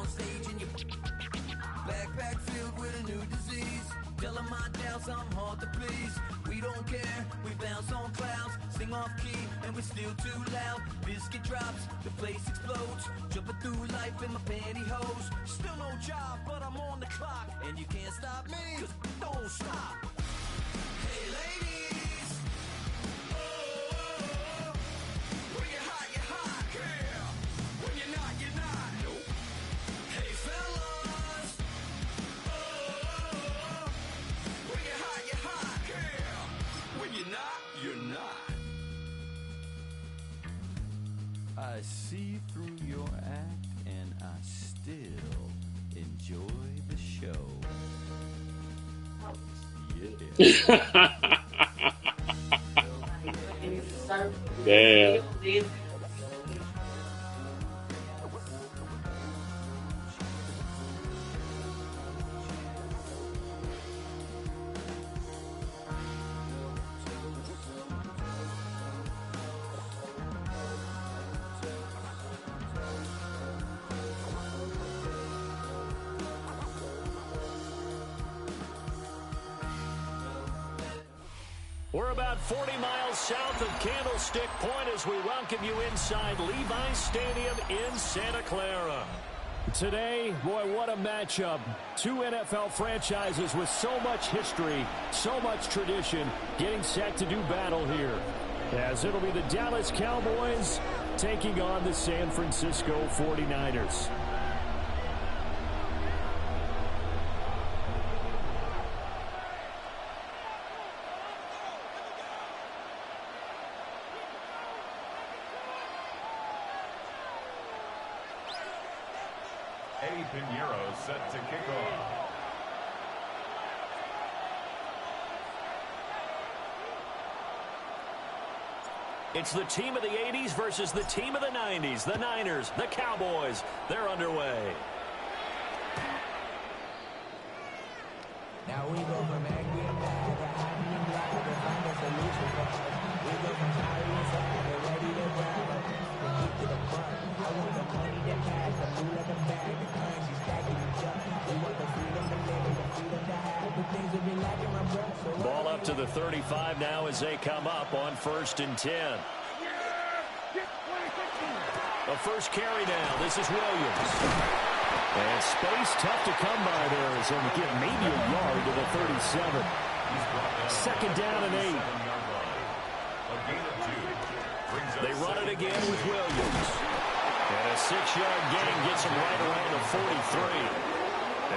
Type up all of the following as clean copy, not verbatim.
stage and your backpack filled with a new disease. Tell them my doubts, I'm hard to please. We don't care, we bounce on clouds, sing off key, and we're still too loud. Biscuit drops, the place explodes. Jumping through life in my pantyhose. Still no job, but I'm on the clock, and you can't stop me, 'cause don't stop. Hey ladies, oh, when you're hot, yeah. When you're not, you're not. Nope. Hey fellas, oh, when you're hot, yeah. When you're not, you're not. I see through your act, and I still enjoy the show. Yeah. Damn. We're about 40 miles south of Candlestick Point as we welcome you inside Levi's Stadium in Santa Clara. Today, boy, what a matchup. Two NFL franchises with so much history, so much tradition, getting set to do battle here. As it'll be the Dallas Cowboys taking on the San Francisco 49ers. Eddie Pinheiro set to kick off. It's the team of the 80s versus the team of the 90s. The Niners, the Cowboys, they're underway. Now we go from angry and mad to happy and glad to find a solution. We go from tired and sad to ready to grab up. From deep to the front. I want the money, the cash, the food in the bag, the currency stacking each up. We want the freedom to live and the freedom to have. The things that be lacking my breath. So ball up to the 35 now as they come up on 1st and 10. A first carry now. This is Williams. And space tough to come by there as they get maybe a yard to the 37. Second down and 8. They run it again with Williams. And a 6-yard gain gets him right around the 43.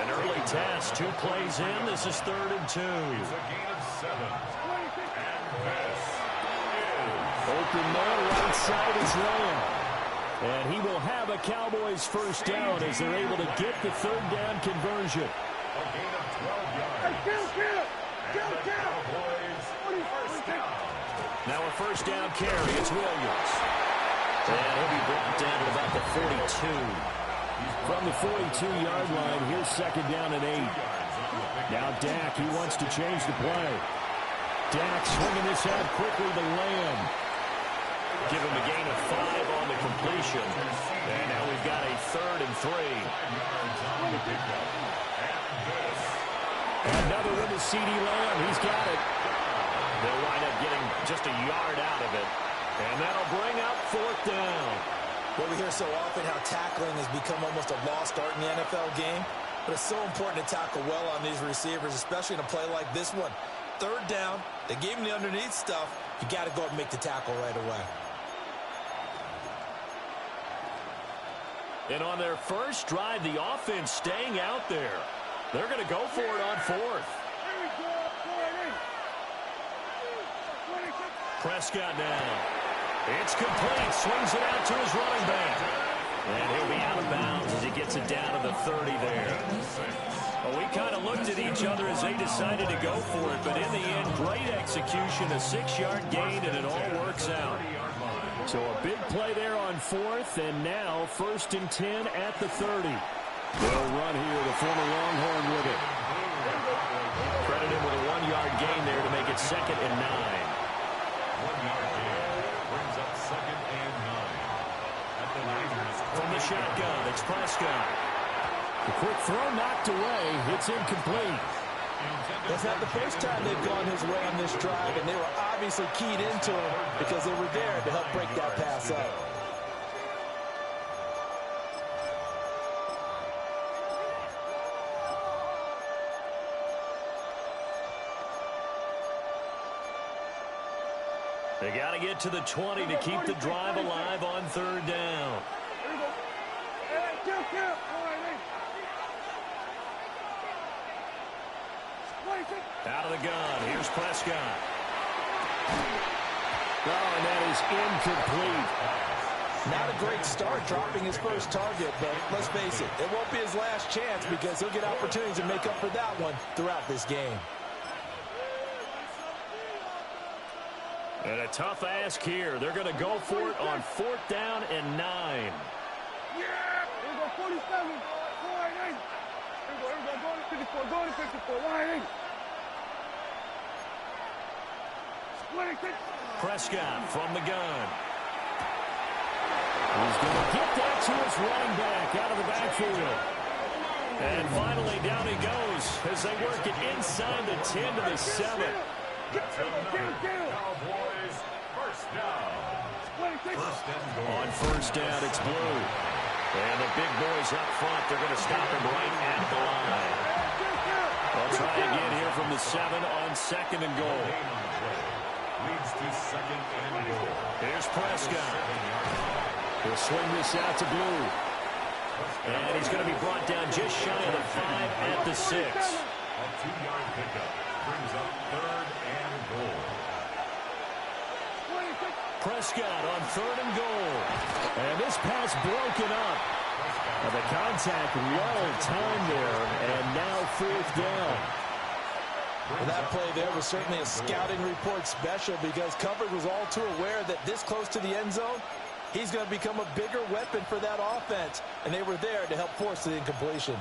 An early task, 2 plays in. This is 3rd and 2. It's a gain of 7. And this is open man, right side is Lamb. And he will have a Cowboys first down as they're able to get the 3rd down conversion. a gain of 12 yards. And the Cowboys first down. Now a first down carry. It's Williams. And he'll be brought down to about the 42. From the 42-yard line, here's 2nd down and 8. Now Dak, he wants to change the play. Dak swinging this out quickly to Lamb. Give him a gain of 5 on the completion. And now we've got a 3rd and 3. Another one to C.D. Lamb. He's got it. They'll wind up getting just a yard out of it. And that'll bring up 4th down. Well, we hear so often how tackling has become almost a lost art in the NFL game. But it's so important to tackle well on these receivers, especially in a play like this one. 3rd down, they gave him the underneath stuff. You got to go up and make the tackle right away. And on their first drive, the offense staying out there. They're going to go for it on 4th. Prescott down. It's complete. Swings it out to his running back. And he'll be out of bounds as he gets it down to the 30 there. Well, we kind of looked at each other as they decided to go for it. But in the end, great execution, a 6-yard gain, and it all works out. So a big play there on 4th, and now 1st and 10 at the 30. They'll run here, the former Longhorn with it. Credit him with a 1-yard gain there to make it 2nd and 9. 1-yard gain brings up 2nd and 9. At the Niners. From the shotgun, it's Prescott. The quick throw knocked away. It's incomplete. That's not the first time they've gone his way on this drive, and they were obviously keyed into him because they were there to help break that pass up. They got to get to the 20 to keep the drive alive on third down. Out of the gun. Here's Prescott. Oh, and that is incomplete. Not a great start dropping his first target, but let's face it, it won't be his last chance because he'll get opportunities to make up for that one throughout this game. And a tough ask here. They're going to go for it on 4th down and 9. Yeah! Here we go, 47. 4-8. Here we go, go to 54, go to 54, 1-8. Prescott from the gun. He's going to get that to his running back out of the backfield. And finally down he goes as they work it inside the 10 to the 7. Cowboys, first down. On first down, it's Blue. And the big boys up front, they're going to stop him right at the line. They'll try again here from the 7 on 2nd and goal. Leads to 2nd and goal. Here's Prescott. He'll swing this out to Blue. And he's going to be brought down just shy of the 5 at the 6. A 2-yard pickup brings up 3rd and goal. Prescott on 3rd and goal. And this pass broken up. And the contact well timed there. And now 4th down. And that play there was certainly a scouting report special because coverage was all too aware that this close to the end zone, he's going to become a bigger weapon for that offense. And they were there to help force the incompletion.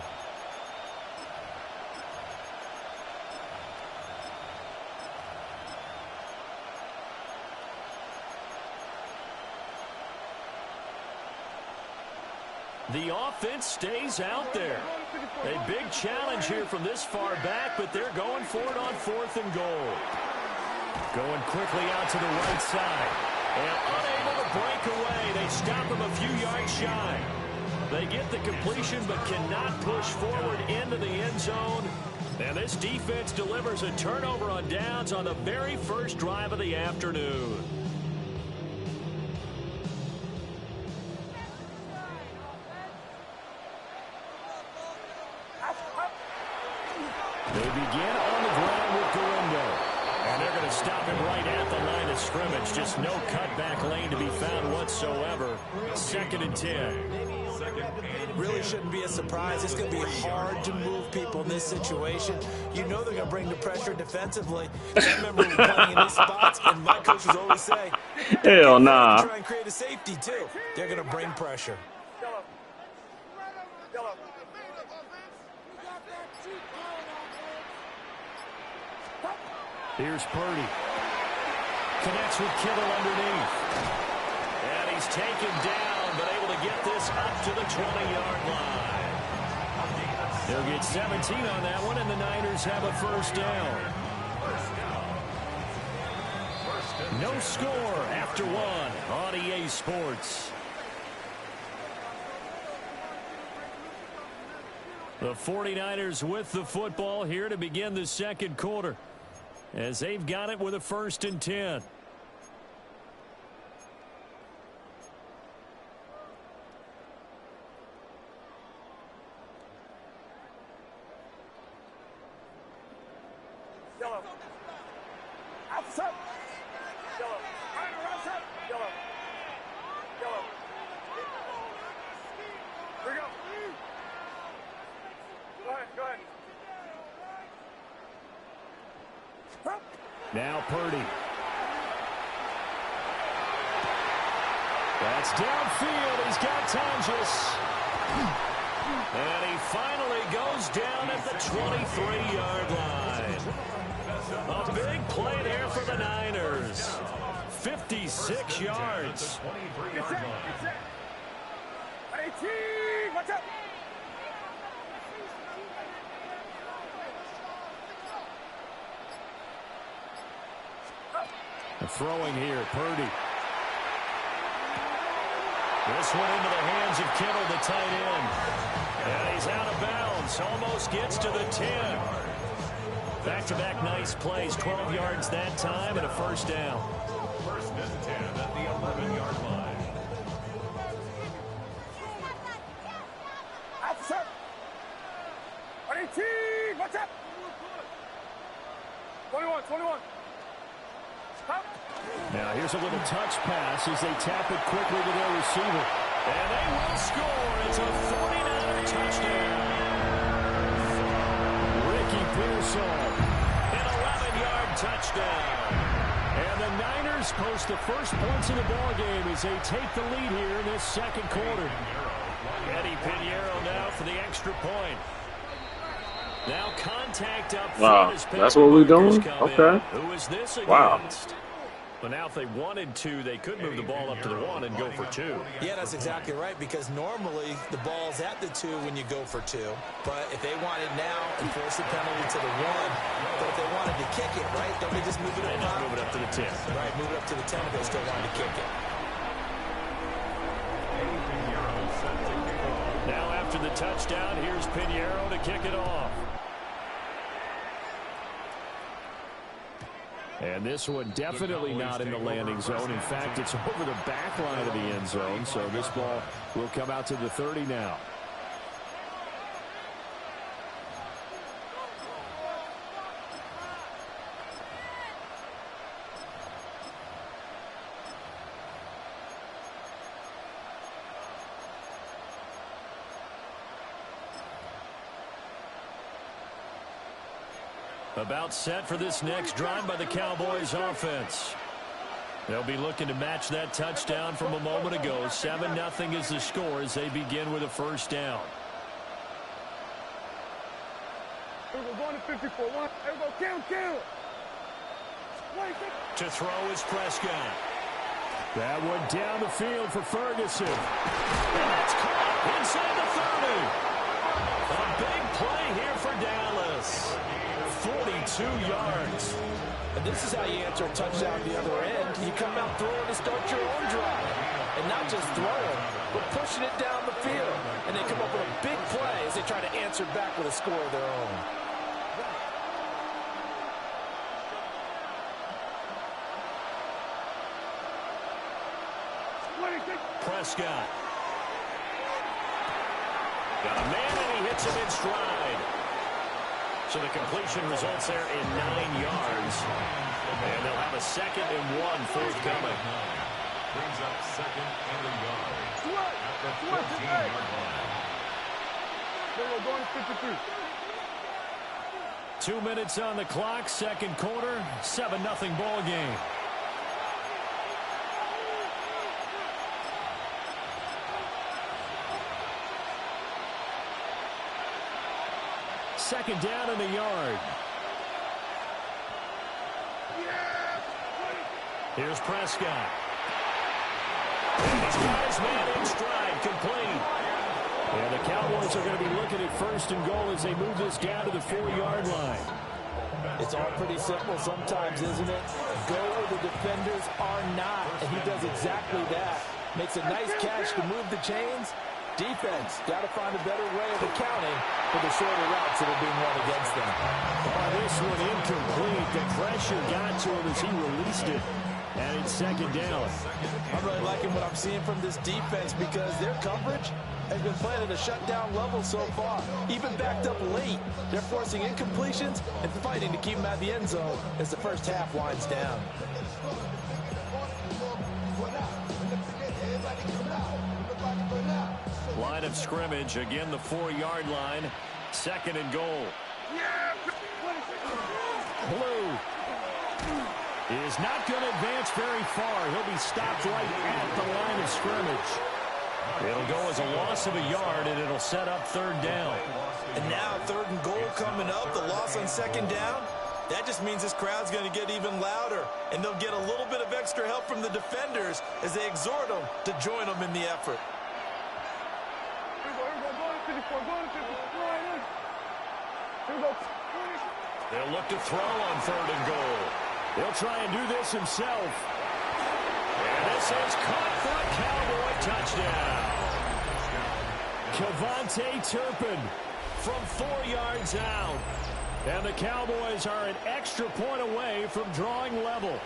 The offense stays out there. A big challenge here from this far back, but they're going for it on 4th and goal. Going quickly out to the right side. And unable to break away. They stop him a few yards shy. They get the completion but cannot push forward into the end zone. And this defense delivers a turnover on downs on the very first drive of the afternoon. They begin on the ground with Galindo. And they're going to stop him right at the line of scrimmage. Just no cutback lane to be found whatsoever. 2nd and 10. Really shouldn't be a surprise. It's going to be hard to move people in this situation. You know they're going to bring the pressure defensively. I remember playing in these spots, and my coaches always say, Hell nah. try and create a safety, too. They're going to bring pressure. Here's Purdy. Connects with Kittle underneath. And he's taken down, but able to get this up to the 20-yard line. They'll get 17 on that one, and the Niners have a first down. No score after 1 on EA Sports. The 49ers with the football here to begin the second quarter, as they've got it with a 1st and 10. Yellow. Outside. Yellow. Outside. Yellow. Yellow. Here we go. Go ahead. Go ahead. Now Purdy. That's downfield. He's got Tonjes. And he finally goes down at the 23-yard line. A big play there for the Niners. 56 yards. 18. Watch out. And throwing here, Purdy. This one into the hands of Kittle, the tight end. And he's out of bounds. Almost gets to the 10. Back-to-back nice plays. 12 yards that time and a first down. First and 10 at the 11-yard line. Officer! 18! Watch out! 21. Stop! Now here's a little touch pass as they tap it quickly to their receiver. And they will score. It's a 49er touchdown. Ricky Pearsall, an 11-yard touchdown. And the Niners post the first points in the ballgame as they take the lead here in this second quarter. Eddie Pinheiro now for the extra point. Now contact up front. Wow, that's what we're doing? Okay. Who is this against? Wow. But now if they wanted to, they could move the ball up to the 1 and go for 2. Yeah, that's exactly right, because normally the ball's at the 2 when you go for 2. But if they want it now and force the penalty to the 1, but if they wanted to kick it, right, don't they just move it up? Move it up to the 10. Right, move it up to the 10 if they still wanted to kick it. Now after the touchdown, here's Pinheiro to kick it off. And this one definitely not in the landing zone. In fact, it's over the back line of the end zone. So this ball will come out to the 30 now. About set for this next drive by the Cowboys offense. They'll be looking to match that touchdown from a moment ago. 7-0 is the score as they begin with a first down. Here we go, going to 54. Here we go, count. To throw is Prescott. That one down the field for Ferguson. And that's caught inside the 30. A big play here for Dallas. 42 yards. And this is how you answer a touchdown the other end. You come out throwing to start your own drive. And not just throwing, but pushing it down the field. And they come up with a big play as they try to answer back with a score of their own. Prescott. Got a man and he hits him in stride. So the completion results there in 9 yards. And they'll have a 2nd and 1 forthcoming. Brings up 2nd and a yard at the 14-yard line. We're going to 53. 2 minutes on the clock, second quarter, 7-0 ball game. Second down in the yard. Here's Prescott. He's got his man in stride, complete. And the Cowboys are going to be looking at 1st and goal as they move this down to the 4-yard line. It's all pretty simple sometimes, isn't it? Go where the defenders are not, and he does exactly that. Makes a nice catch to move the chains. Defense, got to find a better way of accounting for the shorter routes that are being run against them. This one incomplete. The pressure got to him as he released it. And it's 2nd down. I'm really liking what I'm seeing from this defense because their coverage has been playing at a shutdown level so far. Even backed up late, they're forcing incompletions and fighting to keep them out of the end zone as the first half winds down. Line of scrimmage, again the 4-yard line. 2nd and goal. Blue is not going to advance very far. He'll be stopped right at the line of scrimmage. It'll go as a loss of a yard, and it'll set up 3rd down. And now 3rd and goal coming up, the loss on 2nd down. That just means this crowd's going to get even louder, and they'll get a little bit of extra help from the defenders as they exhort them to join them in the effort. They'll look to throw on 3rd and goal. He'll try and do this himself. And this is caught for a Cowboy touchdown. Kevontae Turpin from 4 yards out. And the Cowboys are an extra point away from drawing level.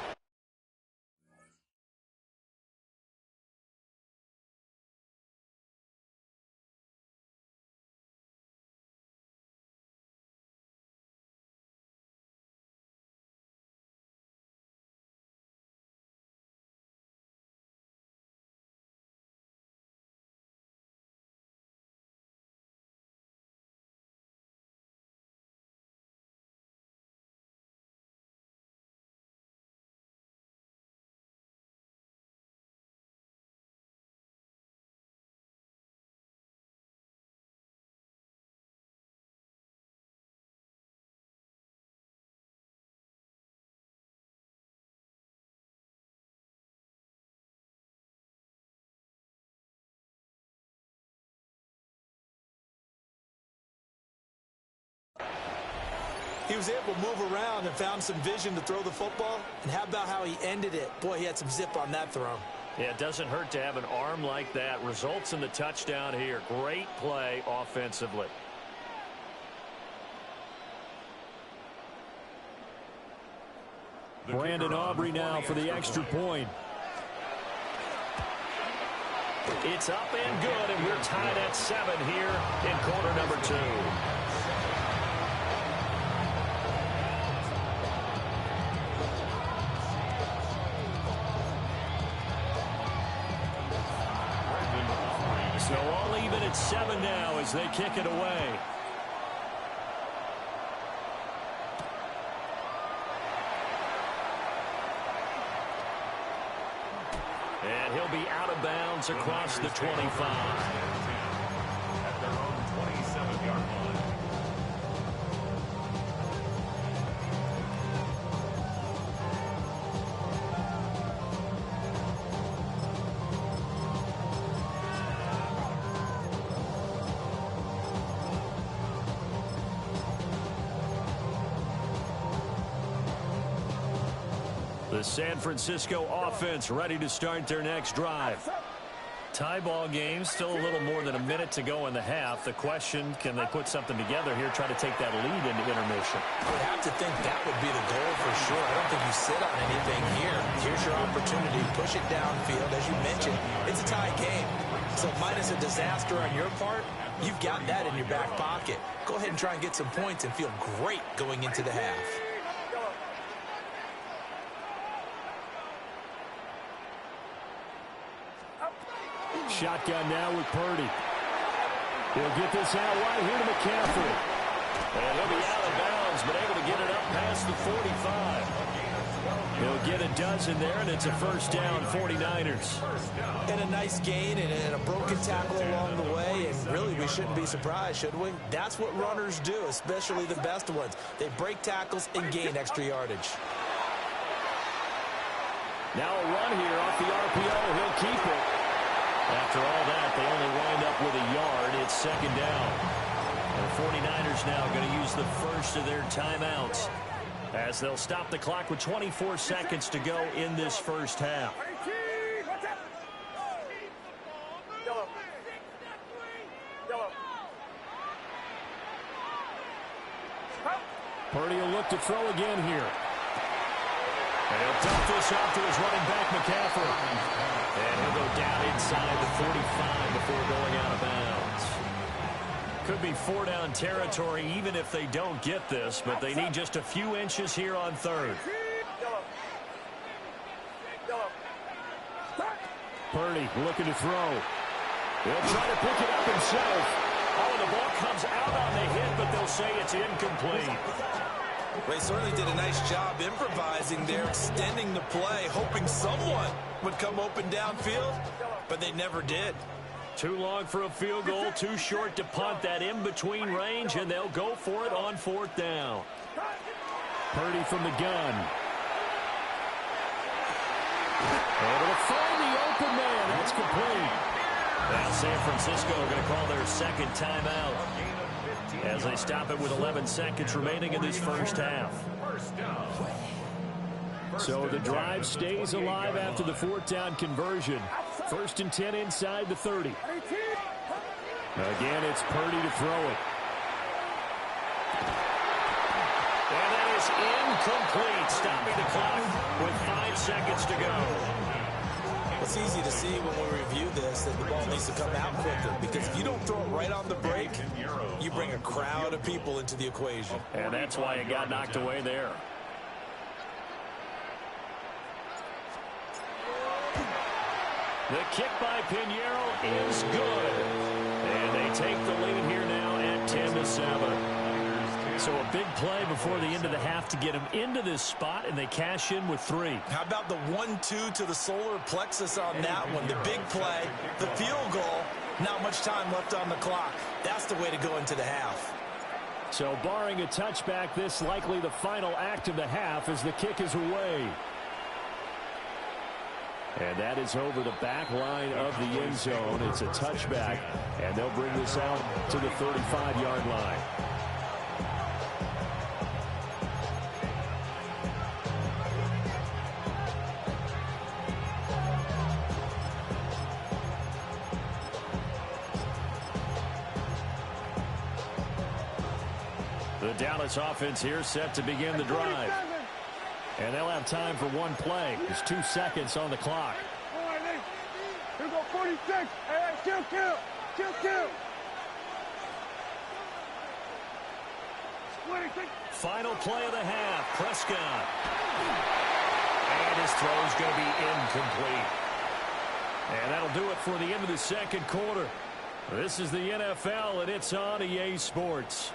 He was able to move around and found some vision to throw the football. And how about how he ended it? Boy, he had some zip on that throw. Yeah, it doesn't hurt to have an arm like that. Results in the touchdown here. Great play offensively. Brandon Aubrey now for the extra point. It's up and good, and we're tied at 7 here in quarter number 2. So all even at 7 now as they kick it away. And he'll be out of bounds across the 25. At their own 27-yard line. The San Francisco offense ready to start their next drive. Tie ball game, still a little more than a minute to go in the half. The question, can they put something together here, try to take that lead into intermission? I would have to think that would be the goal for sure. I don't think you sit on anything here. Here's your opportunity. Push it downfield. As you mentioned, it's a tie game. So minus a disaster on your part, you've got that in your back pocket. Go ahead and try and get some points and feel great going into the half. Shotgun now with Purdy. He'll get this out wide here to McCaffrey. And he'll be out of bounds, but able to get it up past the 45. He'll get a dozen there, and it's a first down, 49ers. And a nice gain and a broken tackle along the way, and really we shouldn't be surprised, should we? That's what runners do, especially the best ones. They break tackles and gain extra yardage. Now a run here off the RPO. He'll keep it. After all that, they only wind up with a yard. It's second down. And the 49ers now going to use the first of their timeouts as they'll stop the clock with 24 seconds to go in this first half. Purdy will look to throw again here. And he'll dump this off to his running back, McCaffrey. And he'll go down inside the 45 before going out of bounds. Could be 4-down territory even if they don't get this, but they need just a few inches here on third. Purdy looking to throw. He'll try to pick it up himself. Oh, the ball comes out on the hit, but they'll say it's incomplete. They certainly did a nice job improvising there, extending the play, hoping someone would come open downfield, but they never did. Too long for a field goal, too short to punt that in-between range, and they'll go for it on 4th down. Purdy from the gun. Able to find the open man. That's complete. Now San Francisco are going to call their second timeout as they stop it with 11 seconds remaining in this first half. So the drive stays alive after the fourth down conversion. 1st and 10 inside the 30. Again, it's Purdy to throw it. And that is incomplete, stopping the clock with 5 seconds to go. It's easy to see when we review this that the ball needs to come out quicker, because if you don't throw it right on the break, you bring a crowd of people into the equation. And that's why it got knocked away there. The kick by Pinheiro is good. And they take the lead here now at 10-7. So a big play before the end of the half to get him into this spot, and they cash in with 3. How about the 1-2 to the solar plexus on that one? The big play, the field goal, not much time left on the clock. That's the way to go into the half. So barring a touchback, this likely the final act of the half as the kick is away. And that is over the back line of the end zone. It's a touchback, and they'll bring this out to the 35-yard line. The Dallas offense here set to begin the drive. And they'll have time for one play. There's 2 seconds on the clock. All right, Nate. Here we go, 46. Hey, kill. Final play of the half. Prescott. And his throw is going to be incomplete. And that'll do it for the end of the second quarter. This is the NFL, and it's on EA Sports.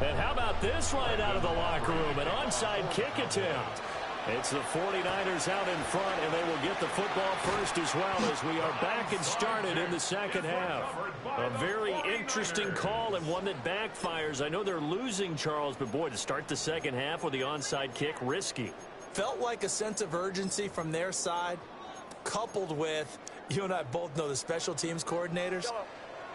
And how about this right out of the locker room? An onside kick attempt. It's the 49ers out in front, and they will get the football first as well as we are back and started in the second half. A very interesting call and one that backfires. I know they're losing, Charles, but boy, to start the second half with the onside kick, risky. Felt like a sense of urgency from their side, coupled with, you and I both know the special teams coordinators.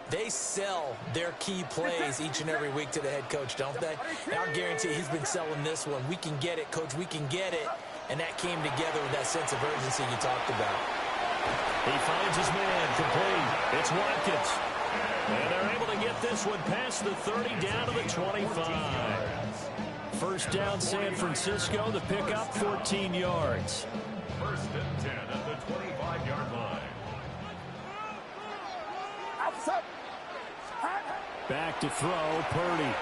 They sell their key plays each and every week to the head coach, don't they? And I'll guarantee he's been selling this one. We can get it, coach. We can get it. And that came together with that sense of urgency you talked about. He finds his man complete. It's Watkins. And they're able to get this one past the 30 down to the 25. First down, San Francisco. The pickup, 14 yards. 1st and 10 at the 25-yard line. Back to throw, Purdy.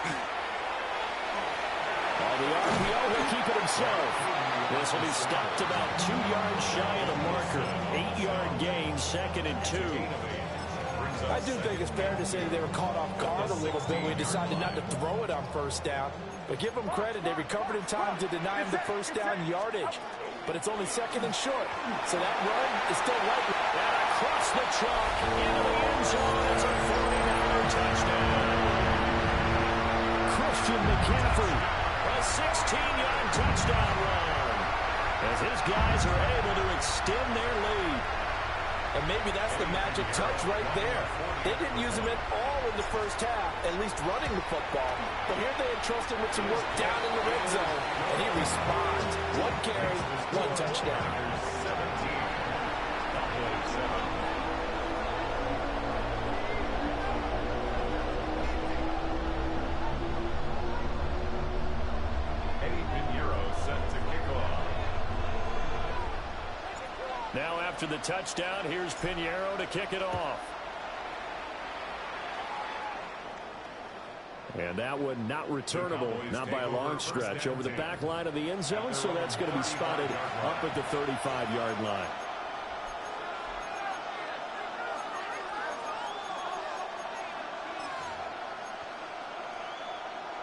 The RPO will keep it himself. This will be stopped about 2 yards shy of the marker. 8-yard gain, 2nd and 2. I do think it's fair to say they were caught off guard a little bit when we decided not to throw it on first down. But give them credit, they recovered in time to deny him the first down yardage. But it's only 2nd and short, so that run is still likely. And across the chalk into the end zone. It's a 49er touchdown. Christian McCaffrey, a 16-yard touchdown run, as his guys are able to extend their lead. And maybe that's the magic touch right there. They didn't use him at all in the first half, at least running the football. But here they entrust him with some work down in the red zone, and he responds. 1 carry, 1 touchdown. 17. Now after the touchdown, here's Pinheiro to kick it off. And that one not returnable, not by a long stretch, over the back line of the end zone, so that's going to be spotted up at the 35-yard line.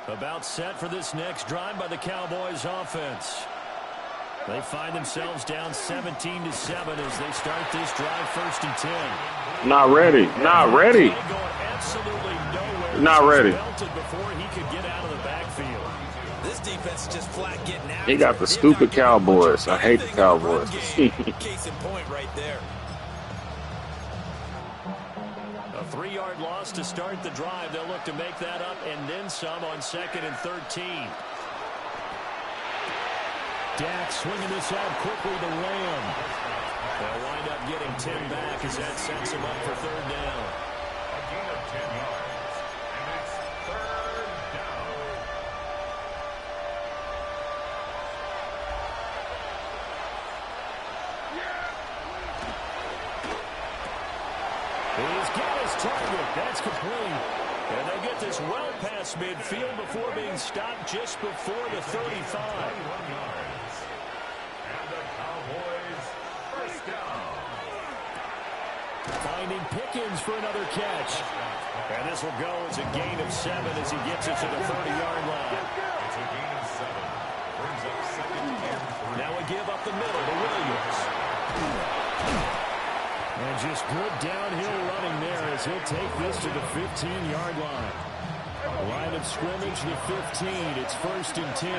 About set for this next drive by the Cowboys offense. They find themselves down 17-7 as they start this drive, 1st and 10. Not ready. Not ready. Going absolutely nowhere. Not ready. Before he could get out of the backfield. This This defense is just flat getting after They got the stupid Cowboys. I hate the Cowboys. Case in point right there. A 3-yard loss to start the drive. They'll look to make that up and then some on 2nd and 13. Dak swinging this out quickly to Lamb. They'll wind up getting 10 back as that sets him up for 3rd down. A gain of 10 yards. And it's 3rd down. He's got his target. That's complete. And they get this well past midfield before being stopped just before the 35. 21 yards. And the Cowboys first down. Finding Pickens for another catch. And this will go as a gain of 7 as he gets it to the 30-yard line. It's a gain of 7. Brings up 2nd and 3. Now a give up the middle to Williams. And just good downhill running there as he'll take this to the 15-yard line. Line of scrimmage, the 15. It's 1st and 10.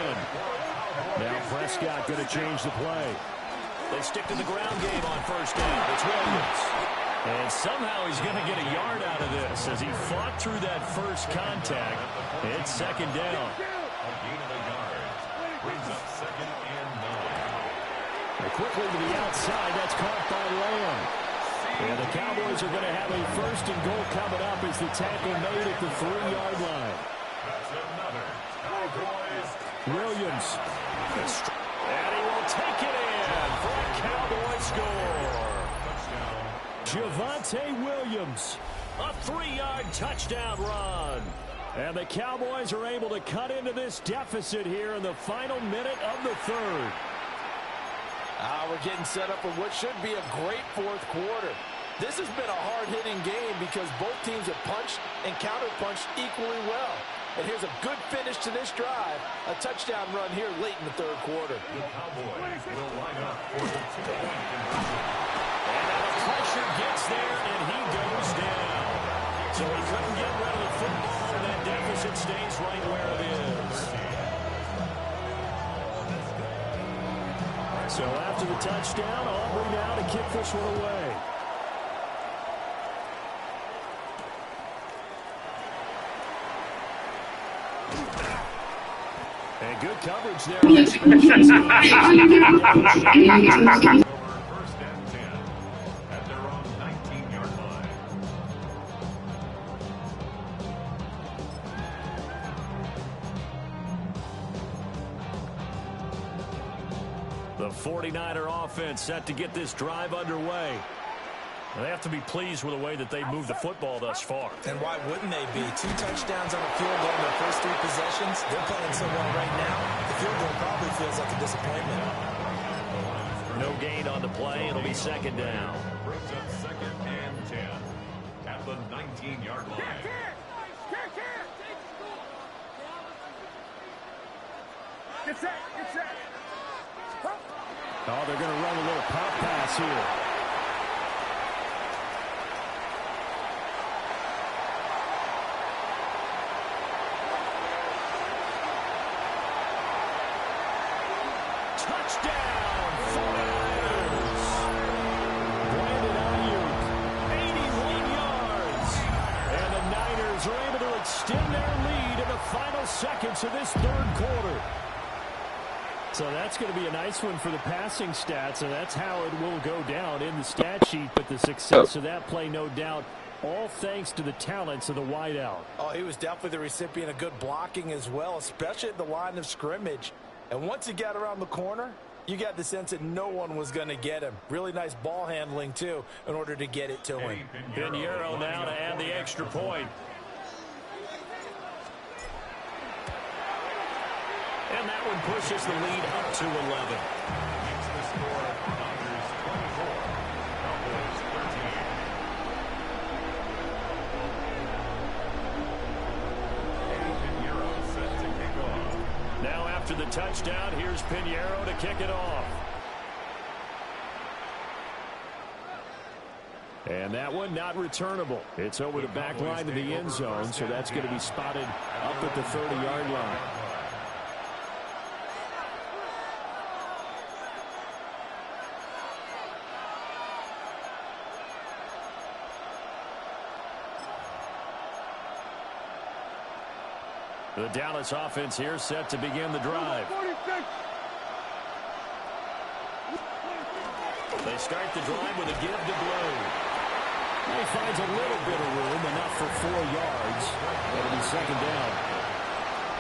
Now Prescott going to change the play. They stick to the ground game on 1st down. It's Williams. And somehow he's going to get a yard out of this as he fought through that first contact. It's 2nd down. A gain of a yard. Brings up 2nd and 9. And quickly to the outside. That's caught by Lamb. And the Cowboys are going to have a 1st and goal coming up as the tackle made at the 3-yard line. That's another Cowboys. Williams. And he will take it in for a Cowboy score. Javonte Williams. A 3-yard touchdown run. And the Cowboys are able to cut into this deficit here in the final minute of the 3rd. We're getting set up for what should be a great 4th quarter. This has been a hard-hitting game because both teams have punched and counter-punched equally well. And here's a good finish to this drive. A touchdown run here late in the 3rd quarter. The Cowboys will line up for the 2-point conversion. And now the pressure gets there, and he goes down. So he couldn't get rid of the football, and that deficit stays right where it is. So after the touchdown, Aubrey now to kick this one away. And good coverage there. Over 1st and 10 at their own 19-yard line. The 49er offense set to get this drive underway. They have to be pleased with the way that they moved the football thus far. And why wouldn't they be? 2 touchdowns on the field goal in their first 3 possessions. They're playing so well right now. The field goal probably feels like a disappointment. No gain on the play. It'll be 2nd down. Brings up 2nd and 10 at the 19-yard line. Get set, get set. Oh, they're going to run a little pop pass here. Touchdown, 49ers. Brandon Ayuk, 81 yards. And the Niners are able to extend their lead in the final seconds of this 3rd quarter. So that's going to be a nice one for the passing stats, and that's how it will go down in the stat sheet. But the success of that play, no doubt, all thanks to the talents of the wideout. Oh, he was definitely the recipient of good blocking as well, especially at the line of scrimmage. And once he got around the corner, you got the sense that no one was going to get him. Really nice ball handling, too, in order to get it to him. Pinheiro now to add the extra point. And that one pushes the lead up to 11. Makes the score Niners 24, Cowboys 13. Pinheiro set to kick off. Now after the touchdown, here's Pinheiro to kick it off. And that one not returnable. It's over the back line of the end zone, so that's going to be spotted up at the 30-yard line. The Dallas offense here set to begin the drive. They start the drive with a give to Blue. He finds a little bit of room, enough for 4 yards. That'll be second down.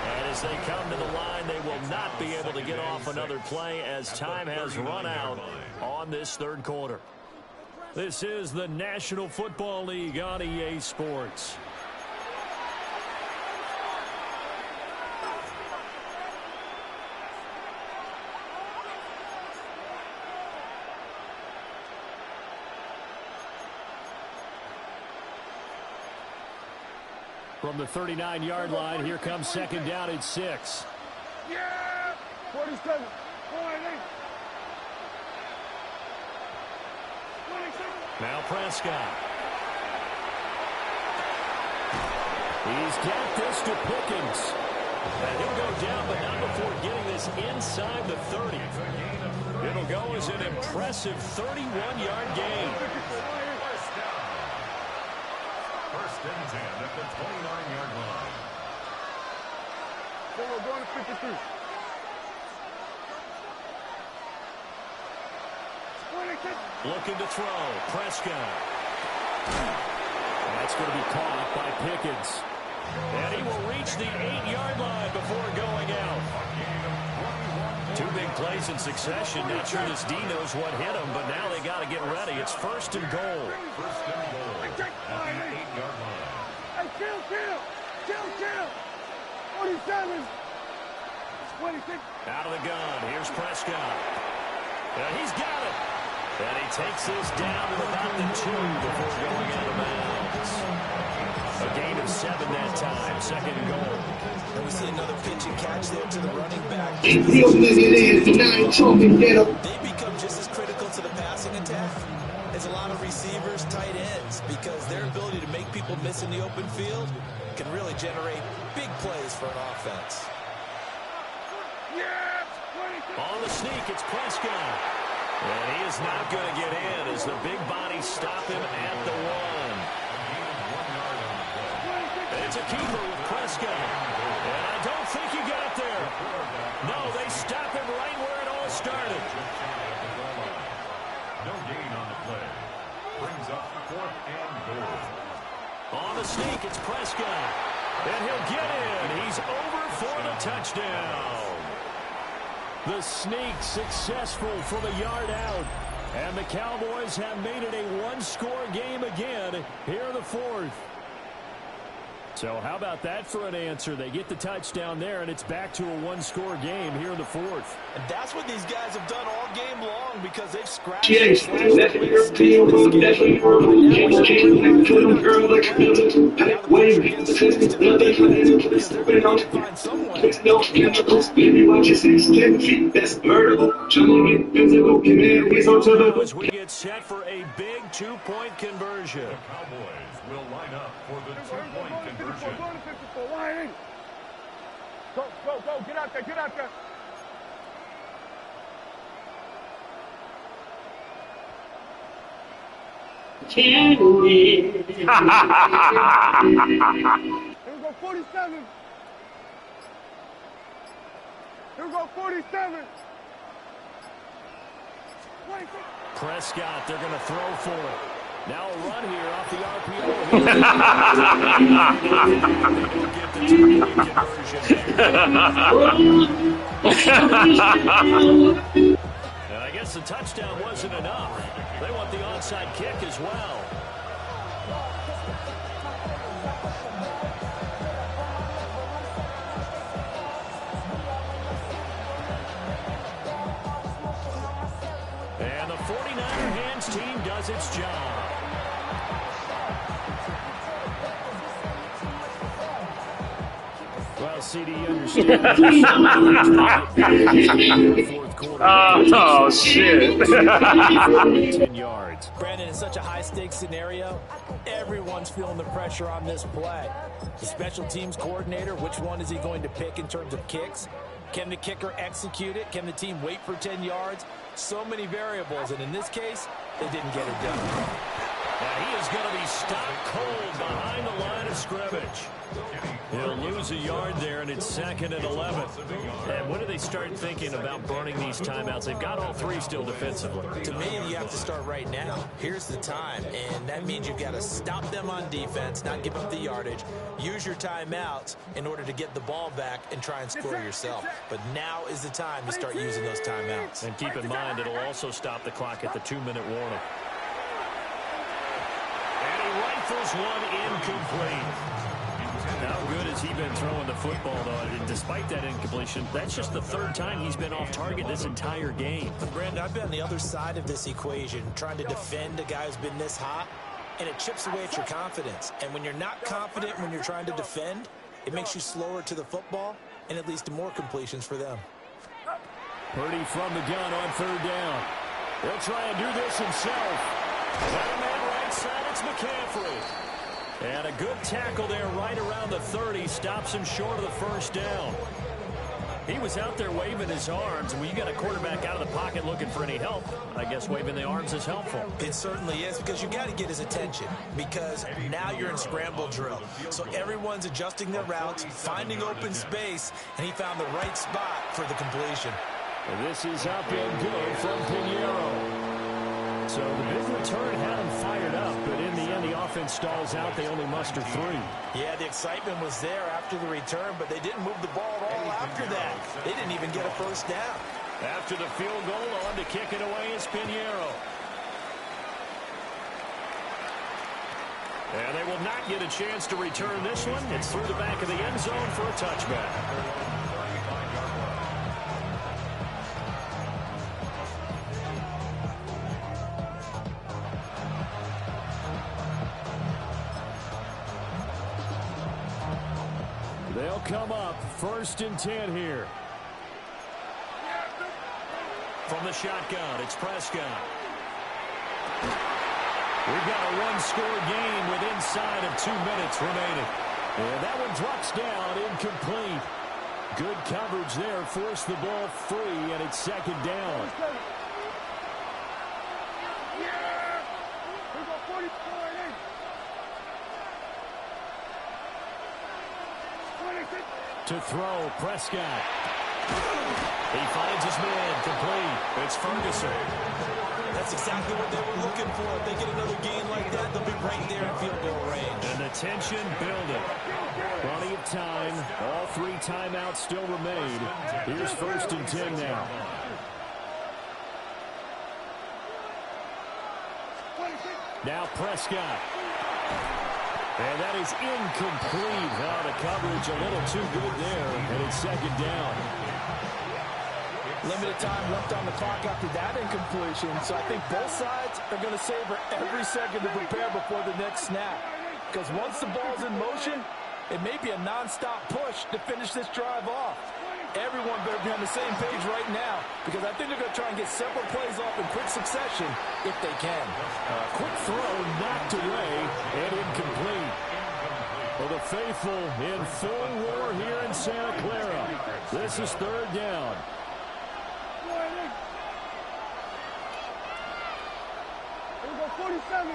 And as they come to the line, they will not be able to get off another play as time has run out on this third quarter. This is the National Football League on EA Sports. From the 39-yard line, here comes second down at 6. Yeah! 47. 48. Now Prescott. He's got this to Pickens. And he'll go down, but not before getting this inside the 30. It'll go as an impressive 31-yard gain. First and 10 at the 29-yard line. We're going to 53. 26. Looking to throw. Prescott. That's going to be caught by Pickens. And he will reach the 8-yard line before going out. 2 big plays in succession. Not sure this D knows what hit him, but now they got to get ready. It's first and goal. First and goal at the 8-yard line. Hey, kill. 47. 26. Out of the gun. Here's Prescott. And he's got it. And he takes this down to about the 2 before going out of bounds. A gain of 7 that time. Second and goal. And we see another pitch and catch there to the running back. They become just as critical to the passing attack as a lot of receivers, tight ends, because their ability to make people miss in the open field can really generate big plays for an offense. On the sneak, it's Prescott. And he is not going to get in as the big bodies stop him at the 1. It's a keeper with Prescott. And I don't think he got there. No, they stop him right where it all started. No gain on the play. Brings up 4th and goal. On the sneak, it's Prescott. And he'll get in. He's over for the touchdown. The sneak successful from a yard out. And the Cowboys have made it a 1-score game again here in the 4th. So how about that for an answer? They get the touchdown there, and it's back to a 1-score game here in the 4th. And that's what these guys have done all game long because they've scratched. As we get set for a big 2-point conversion. The Cowboys will line up for the 2-point conversion. Go to 54. Wide in. Go. Get out there. Here we go, 47. Here we go, 47. 26. Prescott, they're going to throw for it. Now a run here off the RPO. And I guess the touchdown wasn't enough. They want the onside kick as well. And the 49er hands team does its job. Well, CD understands. Oh, shit. 10 yards. Brandon, in such a high-stakes scenario, everyone's feeling the pressure on this play. The special teams coordinator, which one is he going to pick in terms of kicks? Can the kicker execute it? Can the team wait for 10 yards? So many variables, and in this case, they didn't get it done. And he is going to be stopped cold behind the line of scrimmage. He'll lose a yard there, and it's 2nd and 11. And when do they start thinking about burning these timeouts? They've got all 3 still defensively. To me, you have to start right now. Here's the time, and that means you've got to stop them on defense, not give up the yardage, use your timeouts in order to get the ball back and try and score yourself. But now is the time to start using those timeouts. And keep in mind, it'll also stop the clock at the 2-minute warning. And he rifles one incomplete. How good has he been throwing the football, though? And despite that incompletion, that's just the 3rd time he's been off target this entire game. Brandon, I've been on the other side of this equation, trying to defend a guy who's been this hot, and it chips away at your confidence. And when you're not confident when you're trying to defend, it makes you slower to the football, and it leads to more completions for them. Purdy from the gun on 3rd down. He'll try and do this himself. Got a man right side, it's McCaffrey. And a good tackle there right around the 30. Stops him short of the 1st down. He was out there waving his arms. And when you got a quarterback out of the pocket looking for any help, I guess waving the arms is helpful. It certainly is, because you got to get his attention, because now you're in scramble drill. So everyone's adjusting their routes, finding open space, and he found the right spot for the completion. And this is up and good from Pinheiro. So the big return had him fired up, but in the end, the offense stalls out. They only muster 3. Yeah, the excitement was there after the return, but they didn't move the ball at all after that. They didn't even get a 1st down. After the field goal, on to kick it away is Pinheiro. And they will not get a chance to return this one. It's through the back of the end zone for a touchback. They'll come up 1st and 10 here. From the shotgun, it's Prescott. We've got a 1-score game with inside of 2 minutes remaining. And that one drops down, incomplete. Good coverage there, forced the ball free, and it's 2nd down. To throw, Prescott. He finds his man, complete. It's Ferguson. That's exactly what they were looking for. If they get another gain like that, they'll be right there in field goal range. And the tension building. Plenty of time. All 3 timeouts still remain. Here's 1st and 10 now. Now Prescott. And that is incomplete. Now the coverage a little too good there, and it's 2nd down. Limited time left on the clock after that incompletion, so I think both sides are going to savor every second to prepare before the next snap. Because once the ball's in motion, it may be a non-stop push to finish this drive off. Everyone better be on the same page right now, because I think they're going to try and get several plays off in quick succession if they can. Quick throw knocked away and incomplete. For the faithful in full roar here in Santa Clara. This is 3rd down. Here we go, 47.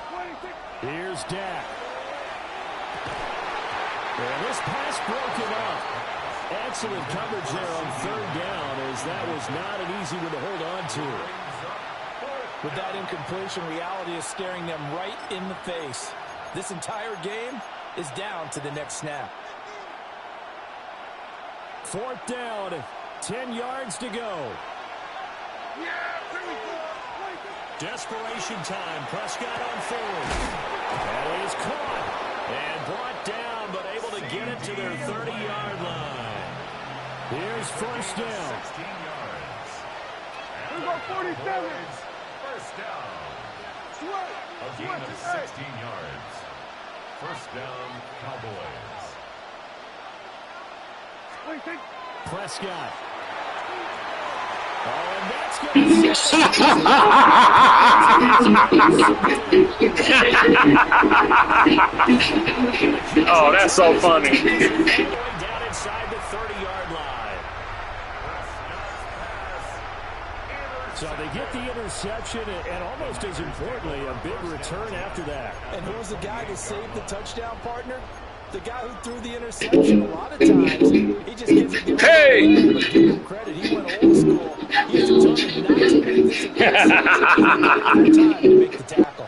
26. Here's Dak. And this pass broken up. Excellent coverage there on 3rd down, as that was not an easy one to hold on to. With that incompletion, reality is staring them right in the face. This entire game is down to the next snap. 4th down, 10 yards to go. Desperation time. Prescott on 4th. And he's caught and brought down, but able to get it to their 30-yard line. Here's 1st down. Here we go, 47. 1st down. A gain of 16 yards. 1st down, Cowboys. Prescott. Oh, and that's going to Oh, that's so funny. down inside the 30-yard line. So they get the interception, and almost as importantly, a big return after that. And who's the guy that saved the touchdown, partner? The guy who threw the interception. A lot of times, he just gives it the Hey! but give him credit. He went old school. He's determined not to make this an interception. Time to make the tackle.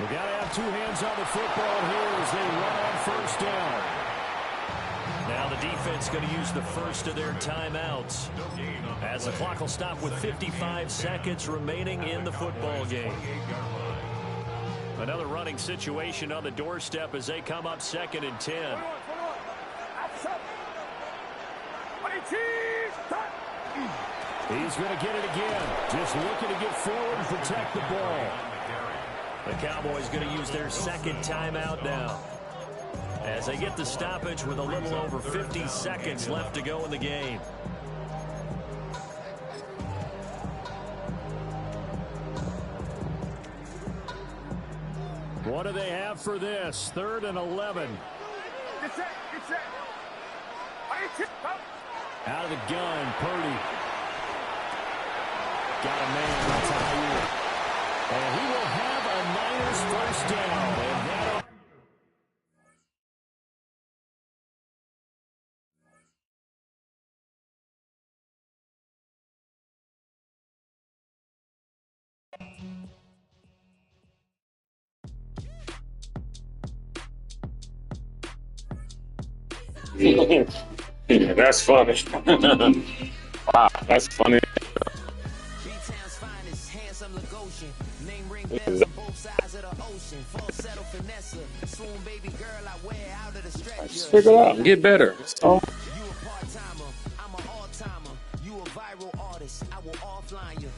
We got to have two hands on the football here as they run on first down. Now the defense going to use the first of their timeouts as the clock will stop with 55 seconds remaining in the football game. Another running situation on the doorstep as they come up 2nd and 10. He's going to get it again. Just looking to get forward and protect the ball. The Cowboys going to use their second timeout now as they get the stoppage with a little over 50 seconds left to go in the game. What do they have for this? 3rd and 11. Out of the gun, Purdy. Got a man, that's Ayuk. And he will have a Niners first down. And that'll... That's funny. Wow, that's funny. Just figure it out and get better. So.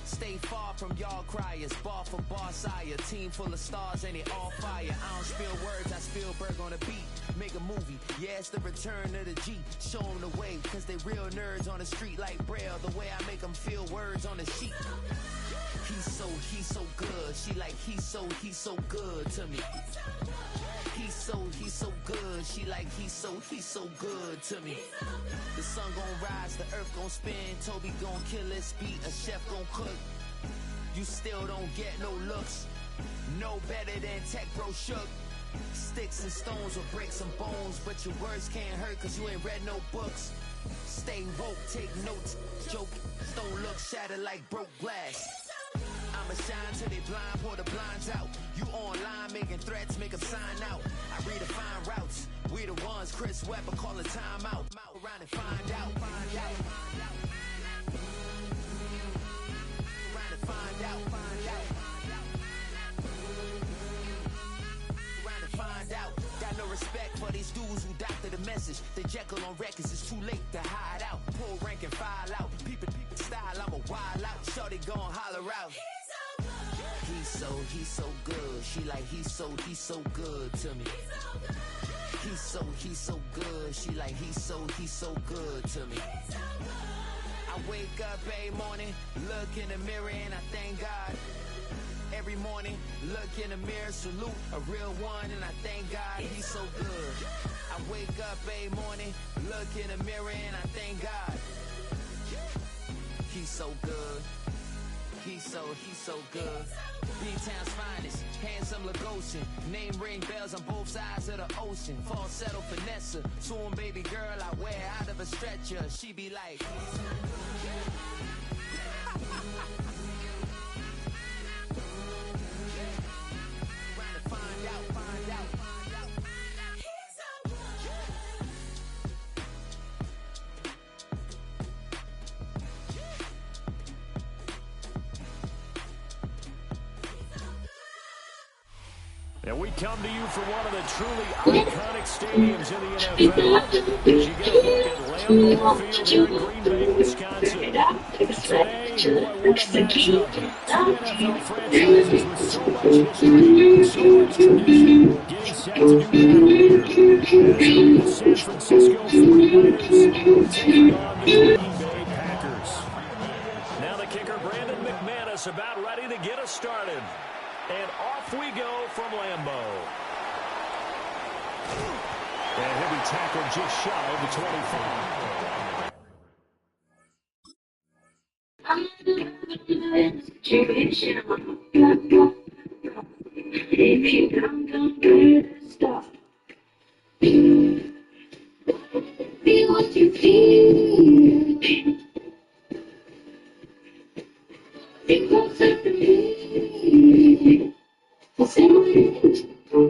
Stay far from y'all criers, bar for bar sire, team full of stars and it all fire. I don't spill words, I spill Berg on a beat. Make a movie, yeah, it's the return of the G. Show them the way, cause they real nerds on the street like Braille. The way I make them feel words on the sheet. He's so good. She like, he's so good to me. He's so good. She like, he's so good to me. The sun gon' rise, the earth gon' spin. Toby gon' kill this beat, a chef gon' cook. You still don't get no looks. No better than Tech Bro Shook. Sticks and stones will break some bones, but your words can't hurt cause you ain't read no books. Stay woke, take notes, joke, don't look shattered like broke glass. I'ma shine till they blind, pour the blinds out. You online making threats, make them sign out. I redefine routes, we the ones Chris Webber call a timeout. Around and find out. Got no respect for these dudes who doctor the message. The Jekyll on records, it's too late to hide out. Pull rank and file out. People style, I'm a wild out. Shorty gon' holler out. He's so good. She like, he's so good to me. He's so good. She like, he's so good to me. I wake up every morning, look in the mirror and I thank God. Every morning, look in the mirror, salute a real one, and I thank God he's so good. I wake up every morning, look in the mirror, and I thank God he's so good. He's so good. B-Town's finest, handsome Lagosian. Name ring bells on both sides of the ocean. Falsetto finesse, soon baby girl I wear out of a stretcher. She be like... And we come to you from one of the truly iconic stadiums in the NFL. As you get a look at Lambeau Field here in Green Bay, Wisconsin. Today, boy, what a matchup. Two NFL franchises with so much history, so much tradition, getting set to do battle here. As the San Francisco 49ers taking on the Green Bay Packers. Now the kicker, Brandon McManus, about ready to get us started. And off we go from Lambeau. And he'll be tackled just shy of the 25. If you don't better stop. Feel what you feel. It closer to me. Say my name.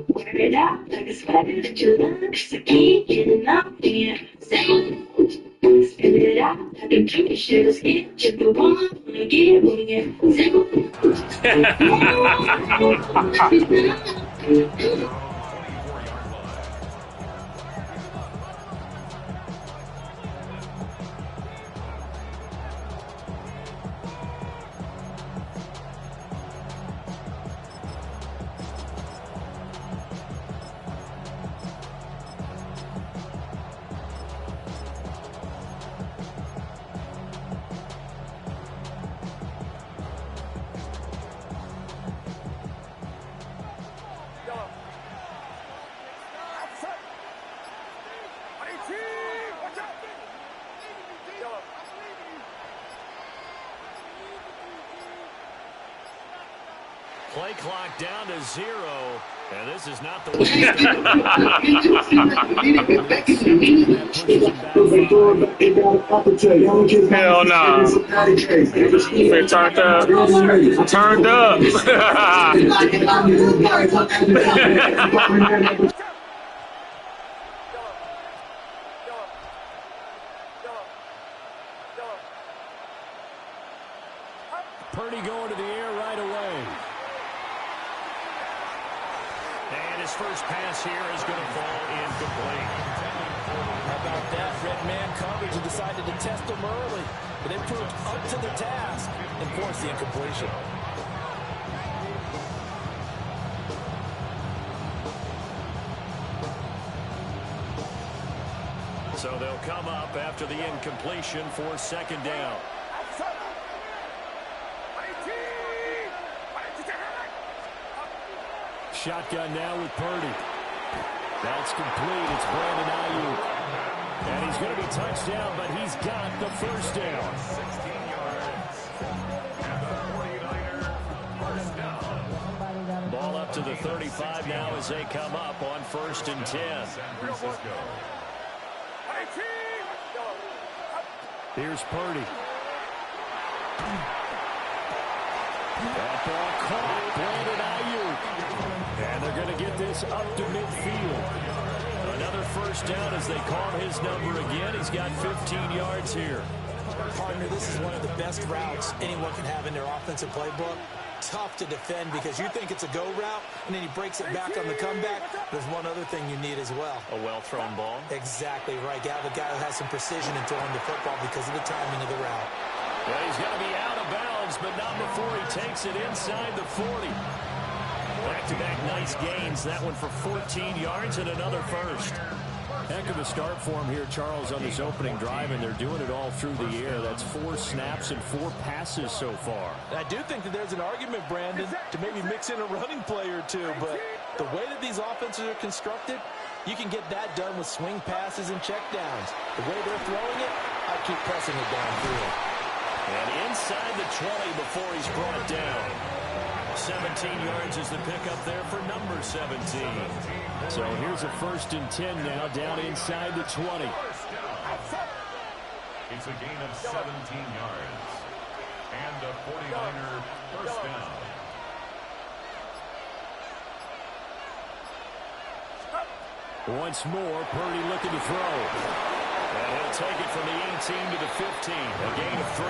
Wear it out like a spider that you love. 'Cause I can't get enough. Yeah. Say my name. Spit it out like a drink. Should have skipped. You're the one I wanna get with you. Say my name. Play clock down to 0, and this is not the way Hell nah. They turned up. Turned up. Purdy going to the air right away. And his first pass here is going to fall incomplete. How about that? Red man coverage and decided to test them early. But they proved up to the task and forced the incompletion. So they'll come up after the incompletion for second down. Shotgun now with Purdy. That's complete. It's Brandon Ayuk. And he's going to be touched down, but he's got the first down. 16 yards. And the 49er first down. Ball up to the 35 now as they come up on 1st and 10. San Francisco. Here's Purdy. That ball caught. Brandon Ayuk. And they're going to get this up to midfield. Another first down as they call his number again. He's got 15 yards here. Partner, this is one of the best routes anyone can have in their offensive playbook. Tough to defend because you think it's a go route, and then he breaks it back on the comeback. There's one other thing you need as well. A well-thrown ball. Exactly right. You have a guy who has some precision in throwing the football because of the timing of the route. Well, he's going to be out of bounds, but not before he takes it inside the 40. Back-to-back nice gains. That one for 14 yards and another first. Heck of a start for him here, Charles, on this opening drive, and they're doing it all through the air. That's 4 snaps and 4 passes so far. I do think that there's an argument, Brandon, to maybe mix in a running play or two, but the way that these offenses are constructed, you can get that done with swing passes and checkdowns. The way they're throwing it, I keep pressing it downfield. And inside the 20 before he's brought down. 17 yards is the pickup there for number 17. So here's a 1st and 10 now, down inside the 20. It's a gain of 17 yards. And a 49er first down. Once more, Purdy looking to throw. And he'll take it from the 18 to the 15, a gain of 3.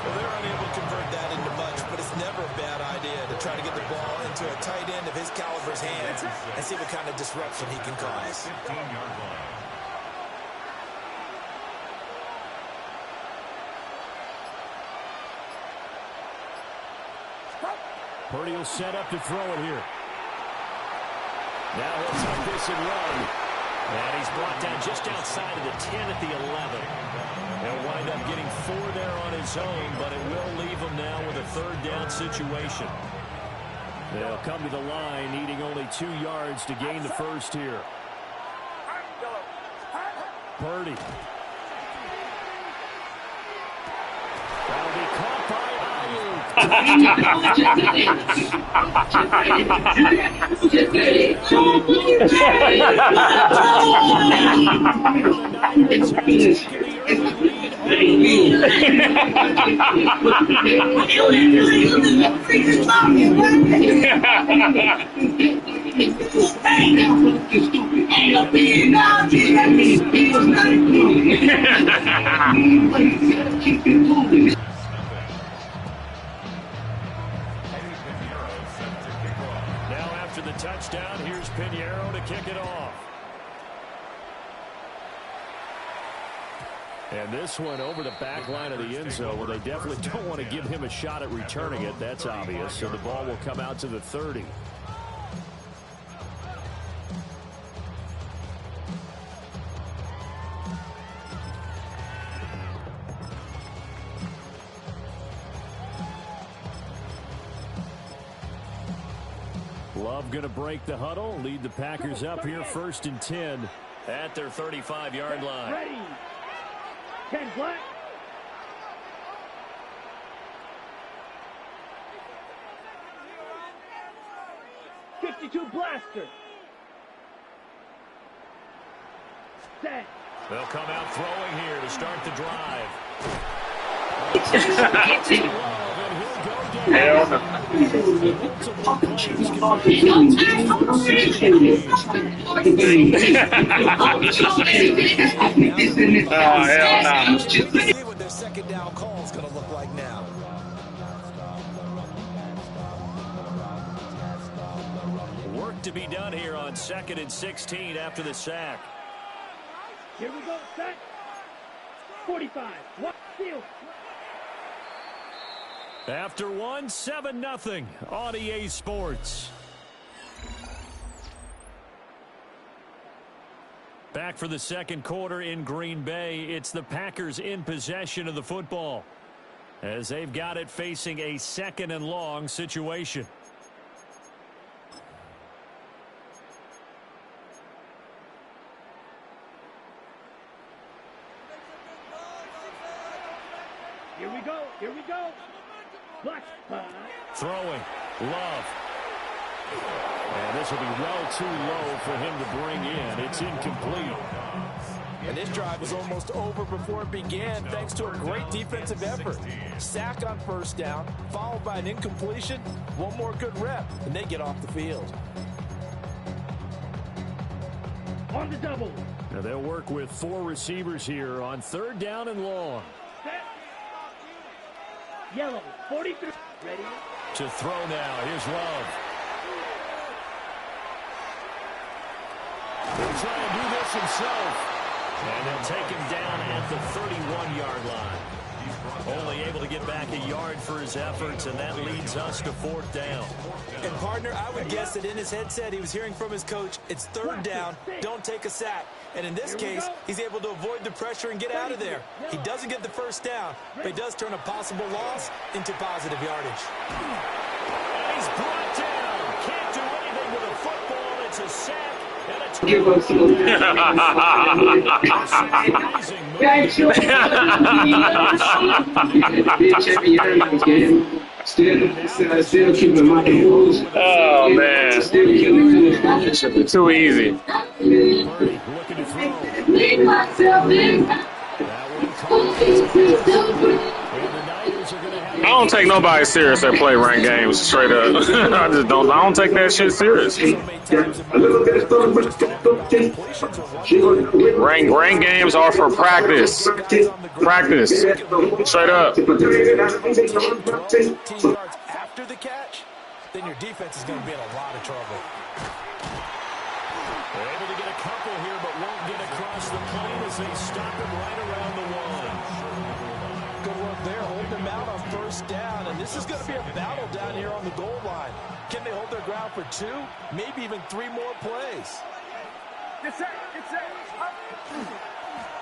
Well, they're unable to convert that into much, but it's never a bad idea to try to get the ball into a tight end of his caliber's hands and see what kind of disruption he can cause. 15-yard line. Purdy will set up to throw it here. Now he'll take this and run. And he's brought down just outside of the 10 at the 11. He'll wind up getting 4 there on his own, but it will leave him now with a 3rd down situation. They'll come to the line, needing only 2 yards to gain the first here. Purdy. That'll be caught by Ayuk. Now after the touchdown, here's Pinheiro to kick it off. And this one over the back line of the end zone, where they definitely don't want to give him a shot at returning it. That's obvious. So the ball will come out to the 30. Love going to break the huddle, lead the Packers up here 1st and 10 at their 35-yard line. Ready. 10 black. $52 blaster. Set. They'll come out throwing here to start the drive. Hell no. Oh, hell no. See what their second down call is going to look like now. Work to be done here on 2nd and 16 after the sack. Here we go, set. 45. What field? After one, 7-0 on EA Sports. Back for the second quarter in Green Bay. It's the Packers in possession of the football, as they've got it facing a 2nd and long situation. Here we go. Here we go. Black. Throwing. Love. And this will be well too low for him to bring in. It's incomplete. And this drive was almost over before it began, thanks to a great defensive effort. Sack on 1st down, followed by an incompletion. One more good rep, and they get off the field. On the double. Now they'll work with 4 receivers here on 3rd down and long. Set. Yellow. 43. Ready. To throw now. Here's Love. He'll try and do this himself. And they'll take him down at the 31-yard line. Only able to get back a yard for his efforts, and that leads us to 4th down. And, partner, I would guess that in his headset he was hearing from his coach, it's 3rd down, don't take a sack. And in this case, he's able to avoid the pressure and get out of there. He doesn't get the 1st down, but he does turn a possible loss into positive yardage. And he's brought down. Can't do anything with a football. It's a sack. Give us some. Still keeping my rules. Oh man, too easy. I don't take nobody serious that play ranked games. Straight up, I just don't. I don't take that shit serious. Ranked games are for practice. Practice. Straight up. After the catch, then your defense is going to be in a lot of trouble. They're able to get a couple here, but won't get across the plane as they stop him right around the 1. Good work there, holding them out on 1st down, and this is going to be a battle down here on the goal line. Can they hold their ground for 2, maybe even 3 more plays? Get set. Get set.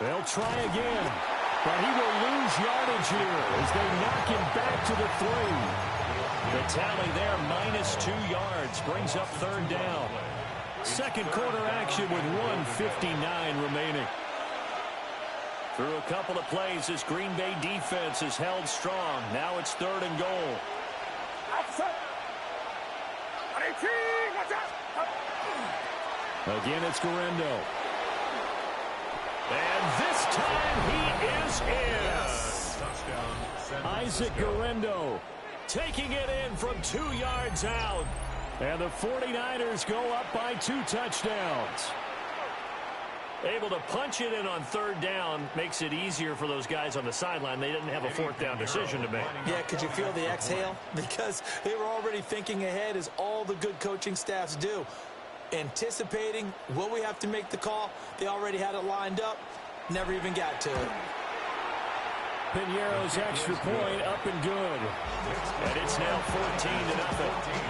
They'll try again, but he will lose yardage here as they knock him back to the 3. The tally there, -2 yards, brings up 3rd down. Second quarter action with 1:59 remaining. Through a couple of plays, this Green Bay defense is held strong. Now it's 3rd and goal. Again, it's Guerrero. And this time he is in. Yes. Touchdown. Isaac Guerrero taking it in from 2 yards out. And the 49ers go up by 2 touchdowns. Able to punch it in on 3rd down makes it easier for those guys on the sideline. They didn't have a 4th down decision to make. Yeah, could you feel the exhale? Because they were already thinking ahead, as all the good coaching staffs do. Anticipating, will we have to make the call? They already had it lined up. Never even got to it. Piñeiro's extra point up and good. And it's now 14-0.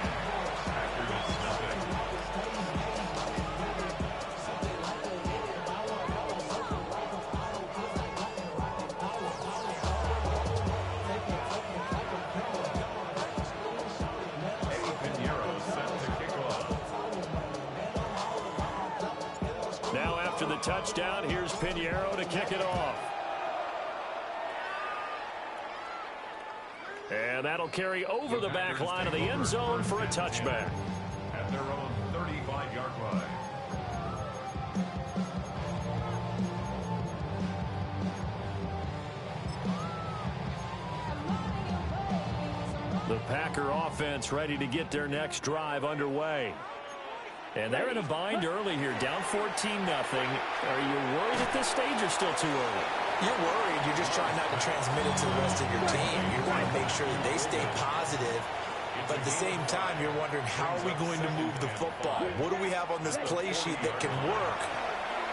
Now after the touchdown, here's Piñeiro to kick it off. And that'll carry over the back line of the end zone for a touchback. At their own 35-yard line. The Packer offense ready to get their next drive underway. And they're in a bind early here, down 14-0. Are you worried at this stage or still too early? You're worried. You're just trying not to transmit it to the rest of your team. You want to make sure that they stay positive. But at the same time, you're wondering, how are we going to move the football? What do we have on this play sheet that can work?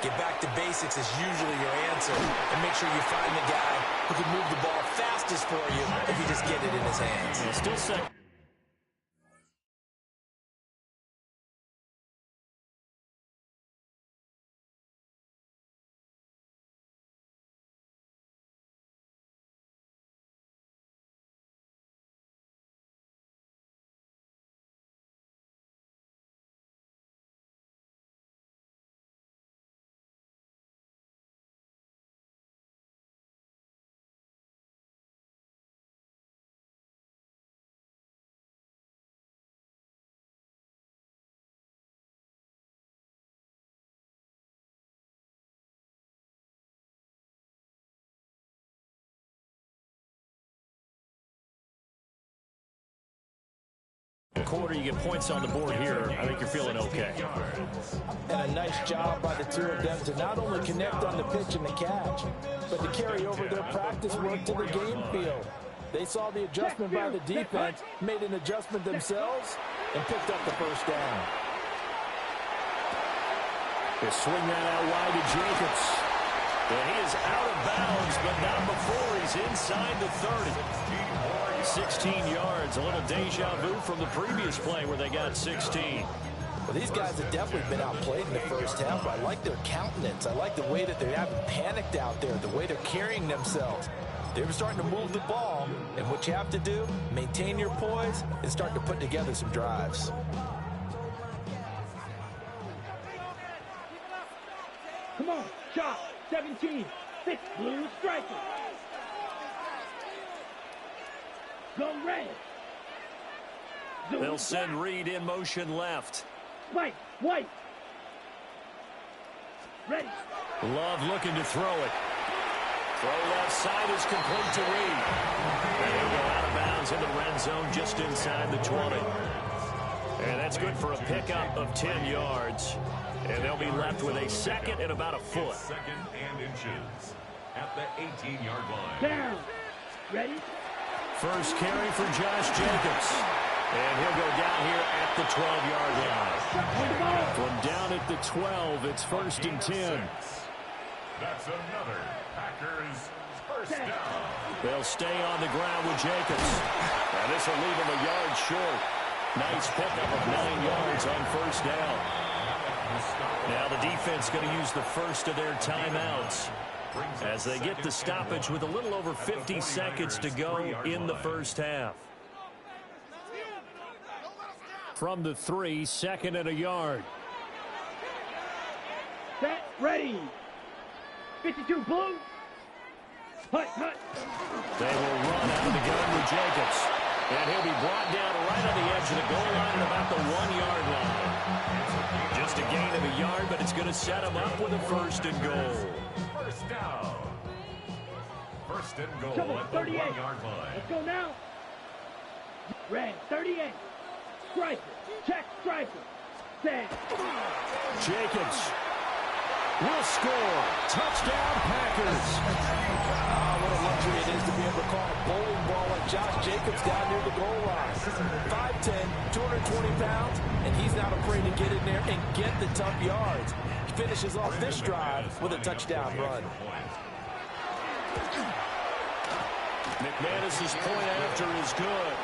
Get back to basics is usually your answer. And make sure you find the guy who can move the ball fastest for you if you just get it in his hands. Yeah, still second. Quarter, you get points on the board here. I think you're feeling okay. And a nice job by the two of them to not only connect on the pitch and the catch, but to carry over their practice work to the game field. They saw the adjustment by the defense, made an adjustment themselves, and picked up the first down. They swing that out wide to Jacobs. And he is out of bounds, but not before he's inside the 30. 16 yards, a little deja vu from the previous play where they got 16. Well, these guys have definitely been outplayed in the first half. I like their countenance. I like the way that they haven't panicked out there, the way they're carrying themselves. They're starting to move the ball, and what you have to do, maintain your poise and start to put together some drives. Come on, shot, 17, 6 blue striker. Go red. They'll send Reed in motion left. White, white. Ready. Love looking to throw it. Throw left side is complete to Reed. And he'll go out of bounds in the red zone just inside the 20. And that's good for a pickup of 10 yards. And they'll be left with a second and about a foot. Second and inches at the 18-yard line. Down. Ready. First carry for Josh Jacobs. And he'll go down here at the 12-yard line. From down at the 12, it's 1st and 10. That's another Packers first down. They'll stay on the ground with Jacobs. And this will leave him a yard short. Nice pickup of 9 yards on first down. Now the defense going to use the first of their timeouts as they get the stoppage with a little over 50 seconds to go in the first half. From the 3, 2nd and a yard. Set, ready. 52 blue. Hut, hut. They will run out of the gun with Jacobs. And he'll be brought down right on the edge of the goal line at about the 1-yard line. Just a gain of a yard, but it's going to set him up with a 1st and goal. First down. 1st and goal at the 1-yard line. Let's go now. Red, 38. Striker. Check striker. Set. Jacobs will score. Touchdown, Packers. What a luxury it is to be able to call a bowling ball like Josh Jacobs down near the goal line. 5'10", 220 pounds, and he's not afraid to get in there and get the tough yards. He finishes off this drive with a touchdown run. McManus's point after is good.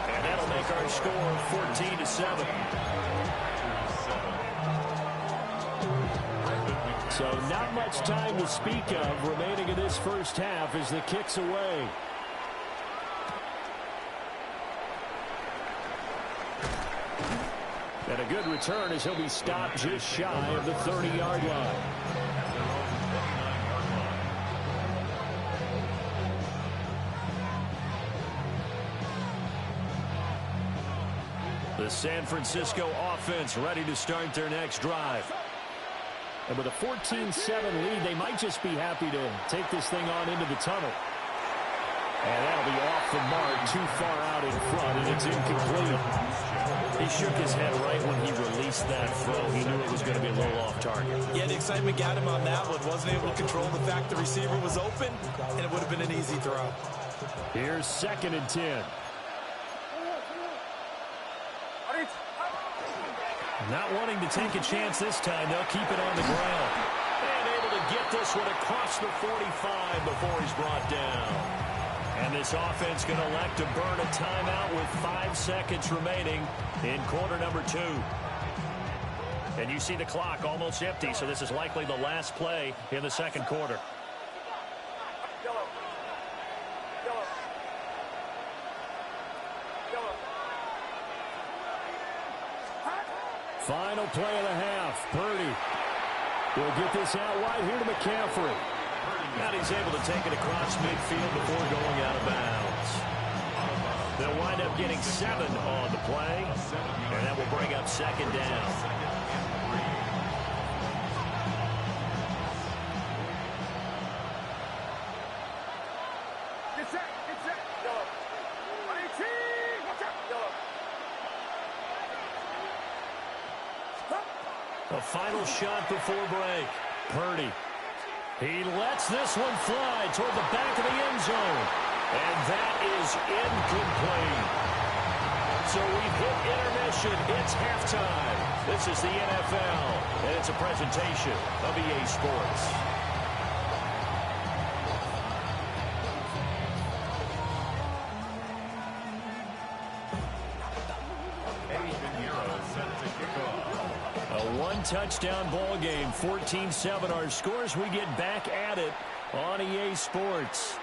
And that'll make our score 14-7. So not much time to speak of remaining in this first half as the kick's away. And a good return as he'll be stopped just shy of the 30-yard line. The San Francisco offense ready to start their next drive. And with a 14-7 lead, they might just be happy to take this thing on into the tunnel. And that'll be off the mark, too far out in front, and it's incomplete. He shook his head right when he released that throw. He knew it was going to be a little off target. Yeah, the excitement got him on that one. Wasn't able to control the fact the receiver was open, and it would have been an easy throw. Here's 2nd and 10. Not wanting to take a chance this time, they'll keep it on the ground. And able to get this one across the 45 before he's brought down. And this offense going to elect to burn a timeout with 5 seconds remaining in quarter number 2. And you see the clock almost empty, so this is likely the last play in the second quarter. Final play of the half. Purdy will get this out wide here to McCaffrey. Now he's able to take it across midfield before going out of bounds. They'll wind up getting 7 on the play, and that will bring up 2nd down. Get set. Yellow. 18. Watch out. Yellow. A final shot before break. Purdy. He lets this one fly toward the back of the end zone. And that is incomplete. So we've hit intermission. It's halftime. This is the NFL, and it's a presentation of EA Sports. Touchdown ball game, 14-7 our scores. We get back at it on EA Sports.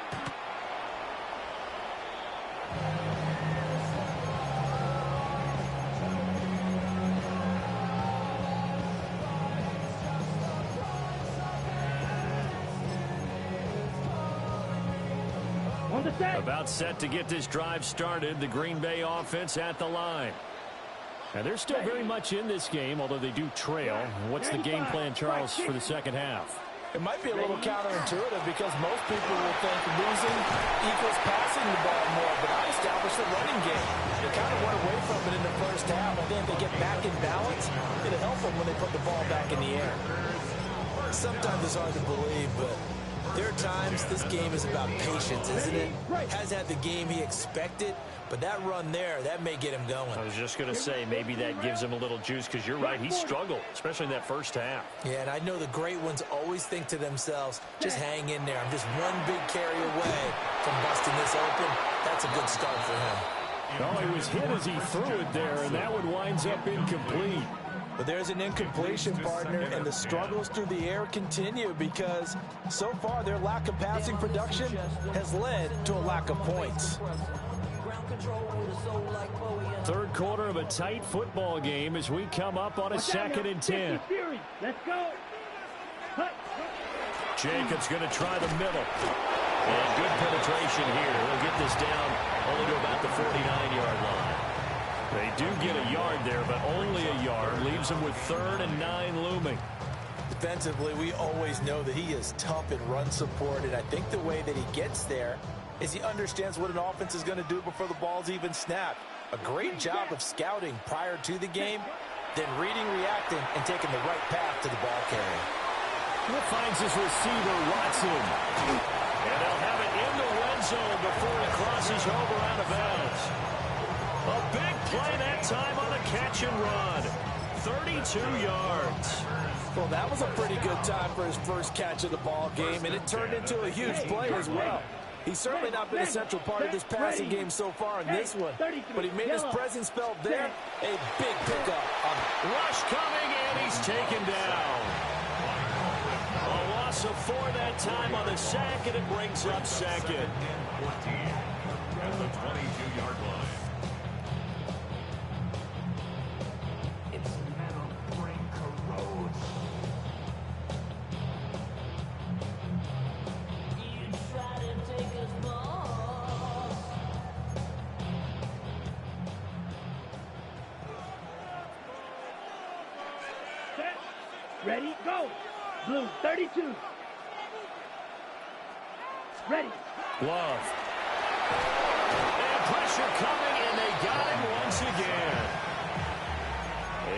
About set to get this drive started. The Green Bay offense at the line. Now, they're still very much in this game, although they do trail. What's the game plan, Charles, for the second half? It might be a little counterintuitive because most people will think losing equals passing the ball more, but I established the running game. They kind of went away from it in the first half. I think they get back in balance. It'll help them when they put the ball back in the air. Sometimes it's hard to believe, but there are times this game is about patience, isn't it? Has had the game he expected, but that run there, that may get him going. I was just going to say, maybe that gives him a little juice, because you're right, he struggled, especially in that first half. Yeah, and I know the great ones always think to themselves, just hang in there. I'm just one big carry away from busting this open. That's a good start for him. Oh, he was hit as he threw it there, and that one winds up incomplete. But there's an incompletion, partner, and the struggles through the air continue because so far their lack of passing production has led to a lack of points. Third quarter of a tight football game as we come up on a 2nd and 10. Let's go. Jacobs going to try the middle. And good penetration here. He'll get this down only to about the 49-yard line. They do get a yard there, but only a yard. Leaves them with 3rd and 9 looming. Defensively, we always know that he is tough in run support, and I think the way that he gets there is he understands what an offense is going to do before the ball's even snapped. A great job of scouting prior to the game, then reading, reacting, and taking the right path to the ball carrier. He finds his receiver, Watson. And they'll have it in the red zone before it crosses over out of bounds. A big play that time on a catch and run. 32 yards. Well, that was a pretty good time for his first catch of the ball game, and it turned into a huge play as well. He's certainly not been a central part of this passing game so far in this one, but he made his presence felt there. A big pickup. Rush coming, and he's taken down. A loss of 4 that time on the sack, and it brings up 2nd. At the 22-yard line. Ready, go. Blue, 32. Ready. Love. And pressure coming, and they got him once again.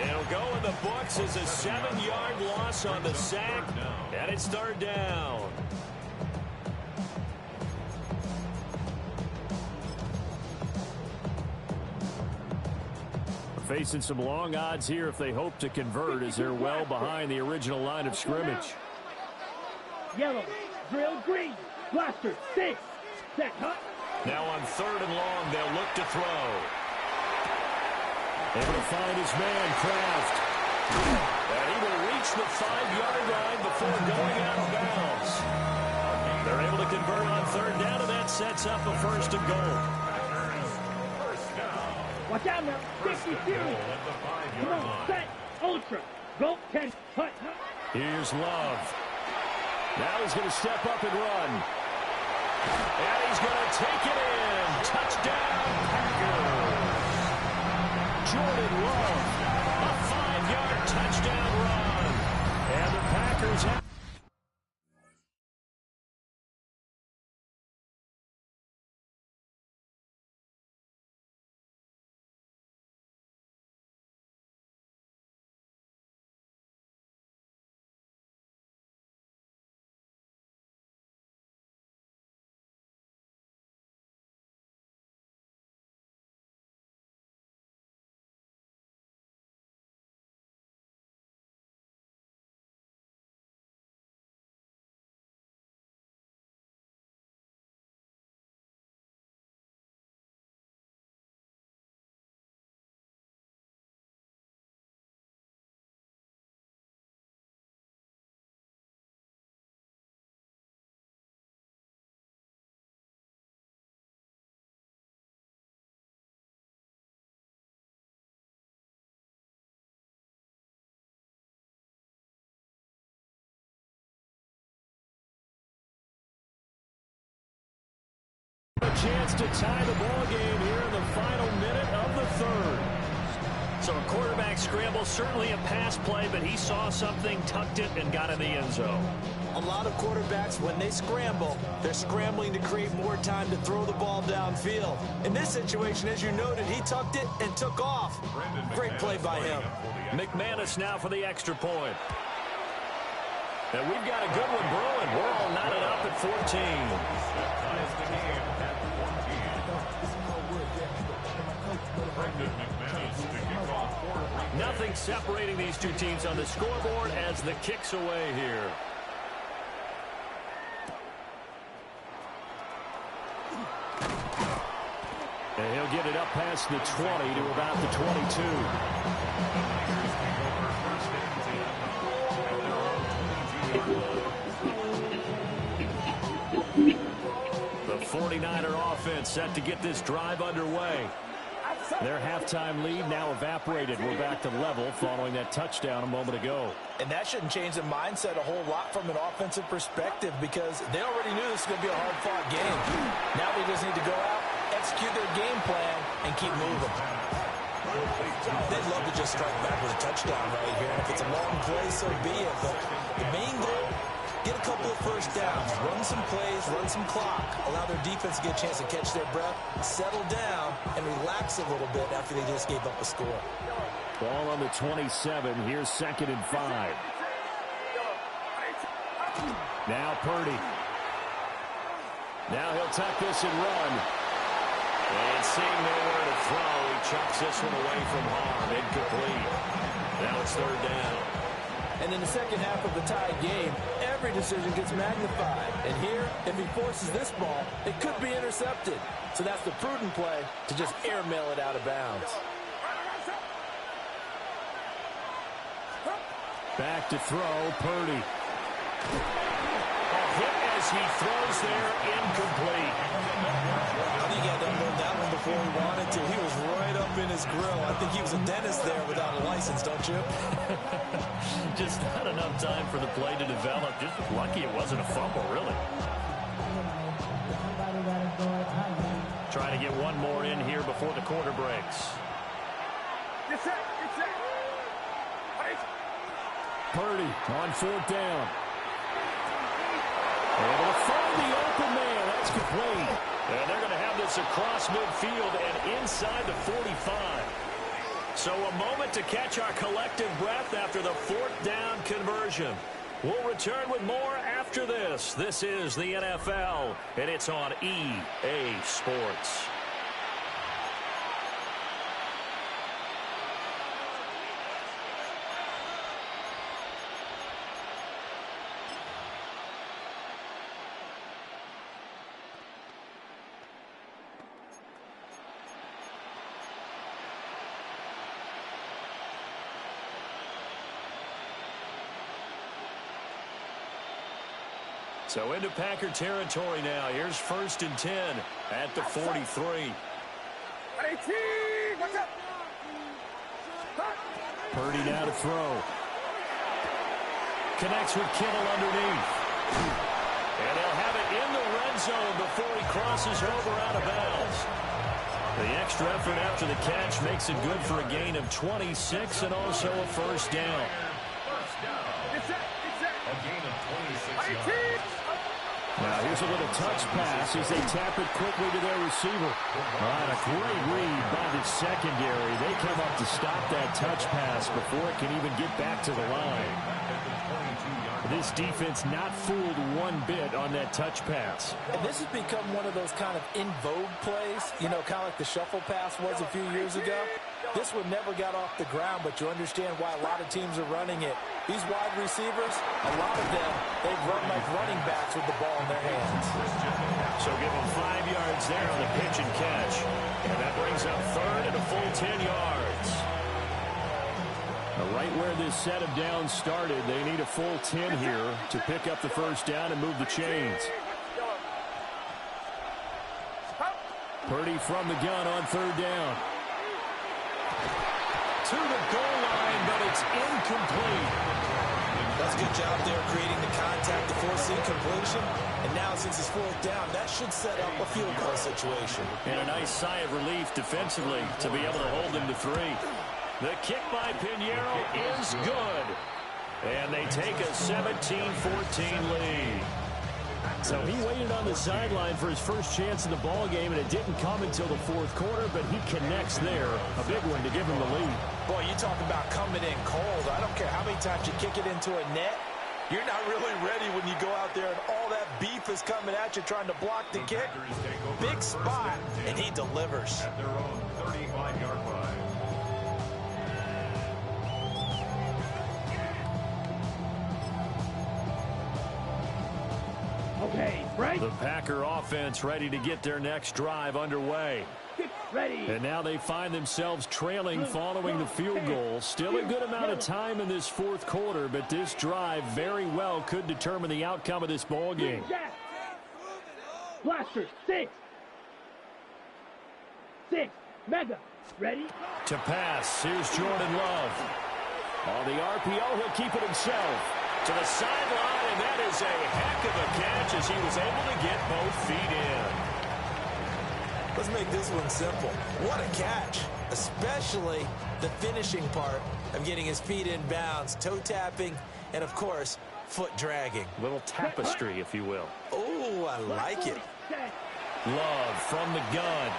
It'll go in the books as a 7-yard loss on the sack, and it's 3rd down. Facing some long odds here if they hope to convert, as they're well behind the original line of scrimmage. Yellow, drill, green, blaster, 6, set, hut. Now on 3rd and long, they'll look to throw. Able to find his man, Kraft. And he will reach the 5-yard line before going out of bounds. They're able to convert on 3rd down, and that sets up a 1st and goal. Watch out now, 50 series. Come on, set, ultra, go, 10, hut, hut. Here's Love. Now he's going to step up and run. And he's going to take it in. Touchdown, Packers. Jordan Love, a 5-yard touchdown run. And the Packers have... A chance to tie the ball game here in the final minute of the 3rd. So a quarterback scramble, certainly a pass play, but he saw something, tucked it, and got in the end zone. A lot of quarterbacks, when they scramble, they're scrambling to create more time to throw the ball downfield. In this situation, as you noted, he tucked it and took off. Great play by him. McManus now for the extra point. And we've got a good one brewing. We're all knotted up at 14. Nothing separating these two teams on the scoreboard as the kick's away here. And he'll get it up past the 20 to about the 22. The 49er offense set to get this drive underway. Their halftime lead now evaporated. We're back to level following that touchdown a moment ago. And that shouldn't change the mindset a whole lot from an offensive perspective because they already knew this was going to be a hard-fought game. Now they just need to go out, execute their game plan, and keep moving. They'd love to just strike back with a touchdown right here. And if it's a long play, so be it. But the main goal, get a couple of first downs, run some plays, run some clock, allow their defense to get a chance to catch their breath, settle down, and relax a little bit after they just gave up a score. Ball on the 27. Here's 2nd and 5. Now Purdy. Now he'll tuck this and run. And seeing nowhere to throw, he chucks this one away from harm. Incomplete. Now it's 3rd down. And in the second half of the tied game, every decision gets magnified. And here, if he forces this ball, it could be intercepted. So that's the prudent play to just airmail it out of bounds. Back to throw, Purdy. A hit as he throws there, incomplete. I think he had to unload that one before he wanted to. He was right up in his grill. I think he was a dentist there without a license, don't you? Just not enough time for the play to develop. Just lucky it wasn't a fumble, really. Trying to get one more in here before the quarter breaks. Purdy on 4th down. Able to find the open man. That's complete. And they're going to have this across midfield and inside the 45. So a moment to catch our collective breath after the 4th down conversion. We'll return with more after this. This is the NFL, and it's on EA Sports. So into Packer territory now. Here's 1st and 10 at the 43. Purdy now to throw. Connects with Kittle underneath. And he'll have it in the red zone before he crosses over out of bounds. The extra effort after the catch makes it good for a gain of 26 and also a 1st down. A gain of 26 yards. Now here's a little touch pass as they tap it quickly to their receiver. All right, a great read by the secondary. They come up to stop that touch pass before it can even get back to the line. This defense not fooled one bit on that touch pass. And this has become one of those kind of in vogue plays, you know, kind of like the shuffle pass was a few years ago. This one never got off the ground, but you understand why a lot of teams are running it. These wide receivers, a lot of them, they've run like running backs with the ball in their hands. So give them 5 yards there on the pitch and catch. And that brings up 3rd and a full 10 yards. Right where this set of downs started, they need a full 10 here to pick up the 1st down and move the chains. Purdy from the gun on 3rd down. To the goal line, but it's incomplete. That's a good job there creating the contact to force incompletion. And now since it's 4th down, that should set up a field goal situation. And a nice sigh of relief defensively to be able to hold them to 3. The kick by Pinheiro is good. And they take a 17-14 lead. So he waited on the sideline for his first chance in the ball game, and it didn't come until the 4th quarter, but he connects there. A big one to give him the lead. Boy, you talk about coming in cold. I don't care how many times you kick it into a net. You're not really ready when you go out there and all that beef is coming at you trying to block the kick. Big spot, and he delivers. At their own 35-yard line. Okay, right? The Packer offense ready to get their next drive underway. Get ready. And now they find themselves trailing following the field goal. Still a good amount of time in this 4th quarter, but this drive very well could determine the outcome of this ball game. Blaster, 6. 6. Mega. Ready? To pass. Here's Jordan Love. On the RPO, he'll keep it himself. To the sideline, and that is a heck of a catch as he was able to get both feet in. Let's make this one simple. What a catch, especially the finishing part of getting his feet in bounds, toe tapping, and, of course, foot dragging. Little tapestry, if you will. Oh, I like it. Love from the gun.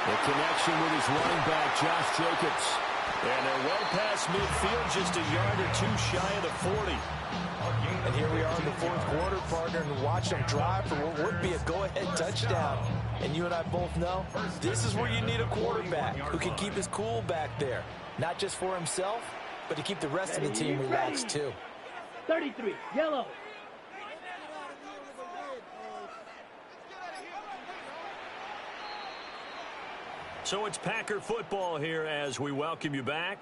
The connection with his running back, Josh Jacobs. And they're well past midfield, just a yard or two shy of the 40. And here we are in the fourth quarter, partner, and watch them drive for what would be a go-ahead touchdown. And you and I both know this is where you need a quarterback who can keep his cool back there. Not just for himself, but to keep the rest of the team relaxed, too. 33, yellow. So it's Packer football here as we welcome you back.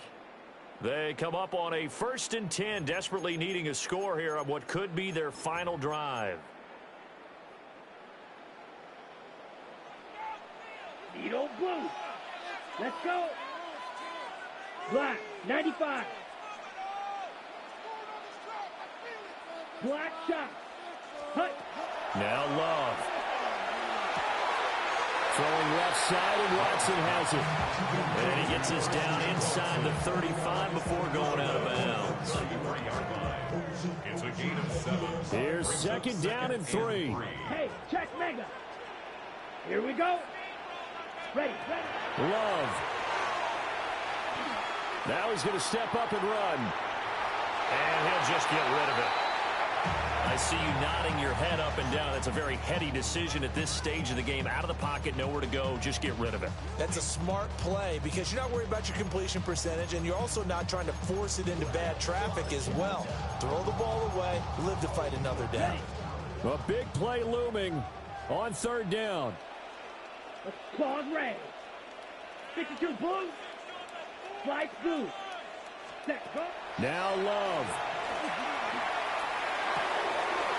They come up on a 1st and 10, desperately needing a score here on what could be their final drive. Needle blue. Let's go. Black, 95. Black shot. Hut. Now Love. Throwing left side, and Watson has it. And he gets us down inside the 35 before going out of bounds. It's a gain of 7. Here's 2nd down and 3. Hey, check mega. Here we go. Ready. Love. Now he's going to step up and run. And he'll just get rid of it. I see you nodding your head up and down. That's a very heady decision at this stage of the game. Out of the pocket, nowhere to go. Just get rid of it. That's a smart play because you're not worried about your completion percentage, and you're also not trying to force it into bad traffic as well. Throw the ball away, live to fight another down. A big play looming on 3rd down. Let's pause red. 52 blue. Slice blue. Set, go. Now Love.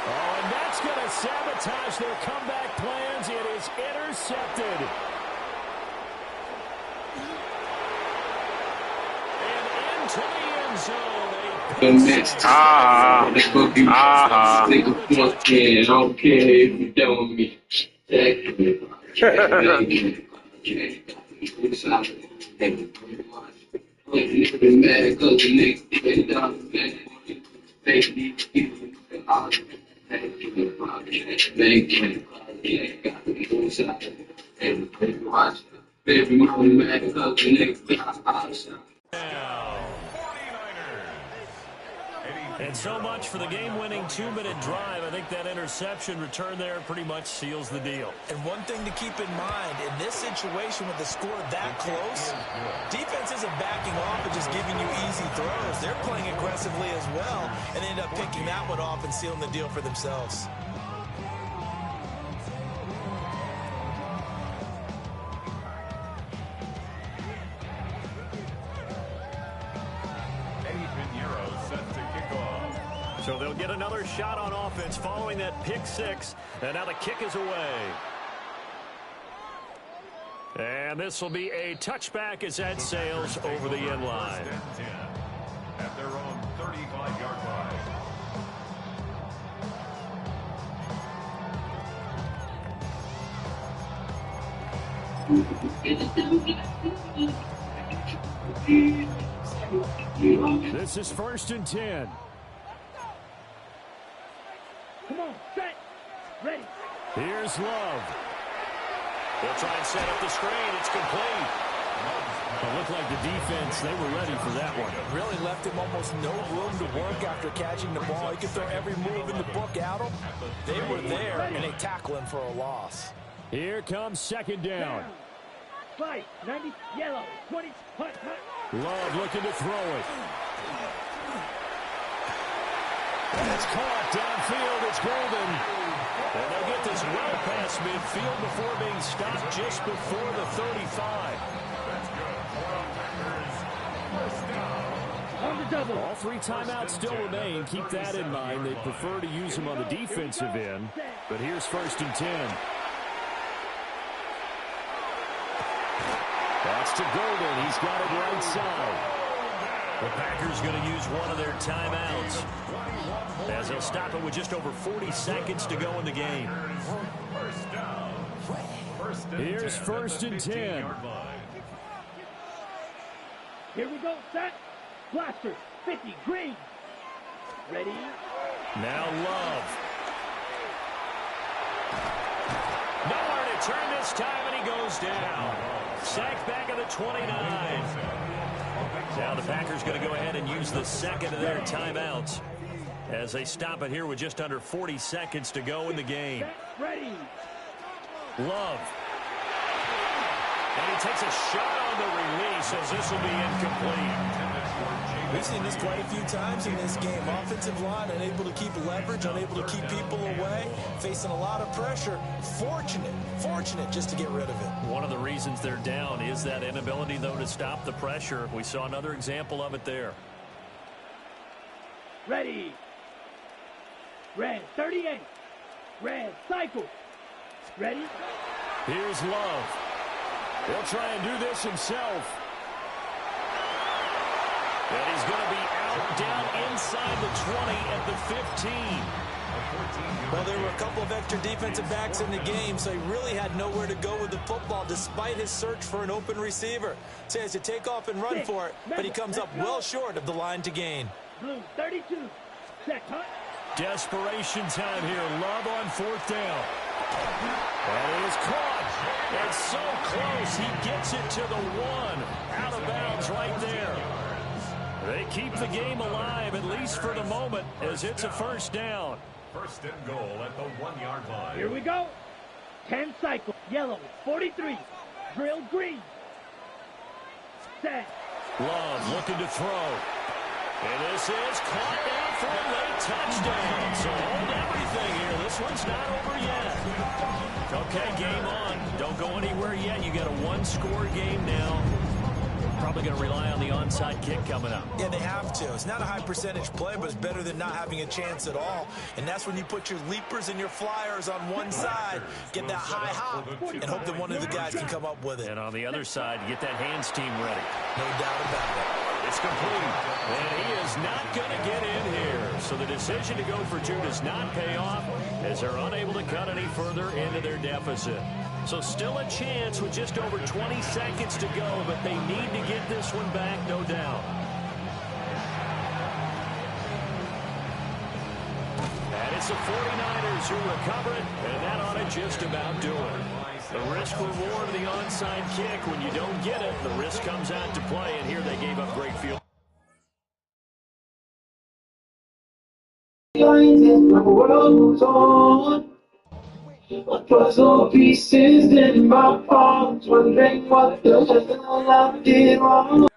Oh, and that's going to sabotage their comeback plans. It is intercepted. And into the end zone. I don't care if you don't me. And so much for the game-winning 2-minute drive. I think that interception return there pretty much seals the deal. And one thing to keep in mind, in this situation with the score that close, defense isn't backing off and just giving you easy throws. They're playing aggressively as well, and they end up picking that one off and sealing the deal for themselves. So they'll get another shot on offense following that pick 6. And now the kick is away. And this will be a touchback as that sails over the end line. At their own 35-yard line. This is 1st and 10. Come on, set. Ready. Here's Love. They'll try and set up the screen. It's complete. It looked like the defense, they were ready for that one. Really left him almost no room to work after catching the ball. He could throw every move in the book at him. They were there, and they tackle him for a loss. Here comes 2nd down. Fight, 90, yellow, 20, hut. Love looking to throw it. And it's caught downfield. It's Golden. And they'll get this well past midfield before being stopped just before the 35. On the double. All 3 timeouts still remain. Keep that in mind. They prefer to use them on the defensive end. But here's 1st and 10. gets to Golden. He's got it right side. The Packers going to use one of their timeouts, as they'll stop it with just over 40 seconds to go in the game. Here's 1st and 10. Here we go, set. Blaster, 50, green. Ready? Now Love. Nowhere to turn this time, and he goes down. Sacked back at the 29. Now the Packers going to go ahead and use the second of their timeouts as they stop it here with just under 40 seconds to go in the game. Ready. Love. And he takes a shot on the release as this will be incomplete. We've seen this quite a few times in this game. Offensive line unable to keep leverage, unable to keep people away, facing a lot of pressure. Fortunate just to get rid of it. One of the reasons they're down is that inability, though, to stop the pressure. We saw another example of it there. Ready. Red, 38. Red, cycle. Ready? Here's Love. He'll try and do this himself. And he's going to be out down inside the 20 at the 15. Well, there were a couple of extra defensive backs in the game, so he really had nowhere to go with the football despite his search for an open receiver. So he has to take off and run for it, but he comes up well short of the line to gain. Blue, 32. Check, huh? Desperation time here. Love on 4th down. And it is caught. It's so close. He gets it to the 1. Out of bounds right there. They keep the game alive, at least for the moment, as it's a 1st down. 1st and goal at the 1-yard line. Here we go. 10 cycle. Yellow, 43. Drill, green. Set. Love looking to throw. And this is caught down for a late touchdown. So hold everything here. This one's not over yet. Okay, game on. Don't go anywhere yet. You got a 1-score game now. Probably going to rely on the onside kick coming up. Yeah, they have to. It's not a high percentage play, but it's better than not having a chance at all. And that's when you put your leapers and your flyers on one side, get that high hop, and hope that one of the guys can come up with it. And on the other side, get that hands team ready. No doubt about it. It's complete. And he is not going to get in here. So the decision to go for 2 does not pay off as they're unable to cut any further into their deficit. So still a chance with just over 20 seconds to go, but they need to get this one back, no doubt. And it's the 49ers who recover it, and that ought to just about do it. The risk-reward of the onside kick, when you don't get it, the risk comes out to play, and here they gave up great field. The world moves on. Puzzle pieces in my palms, wondering what the hell I did wrong.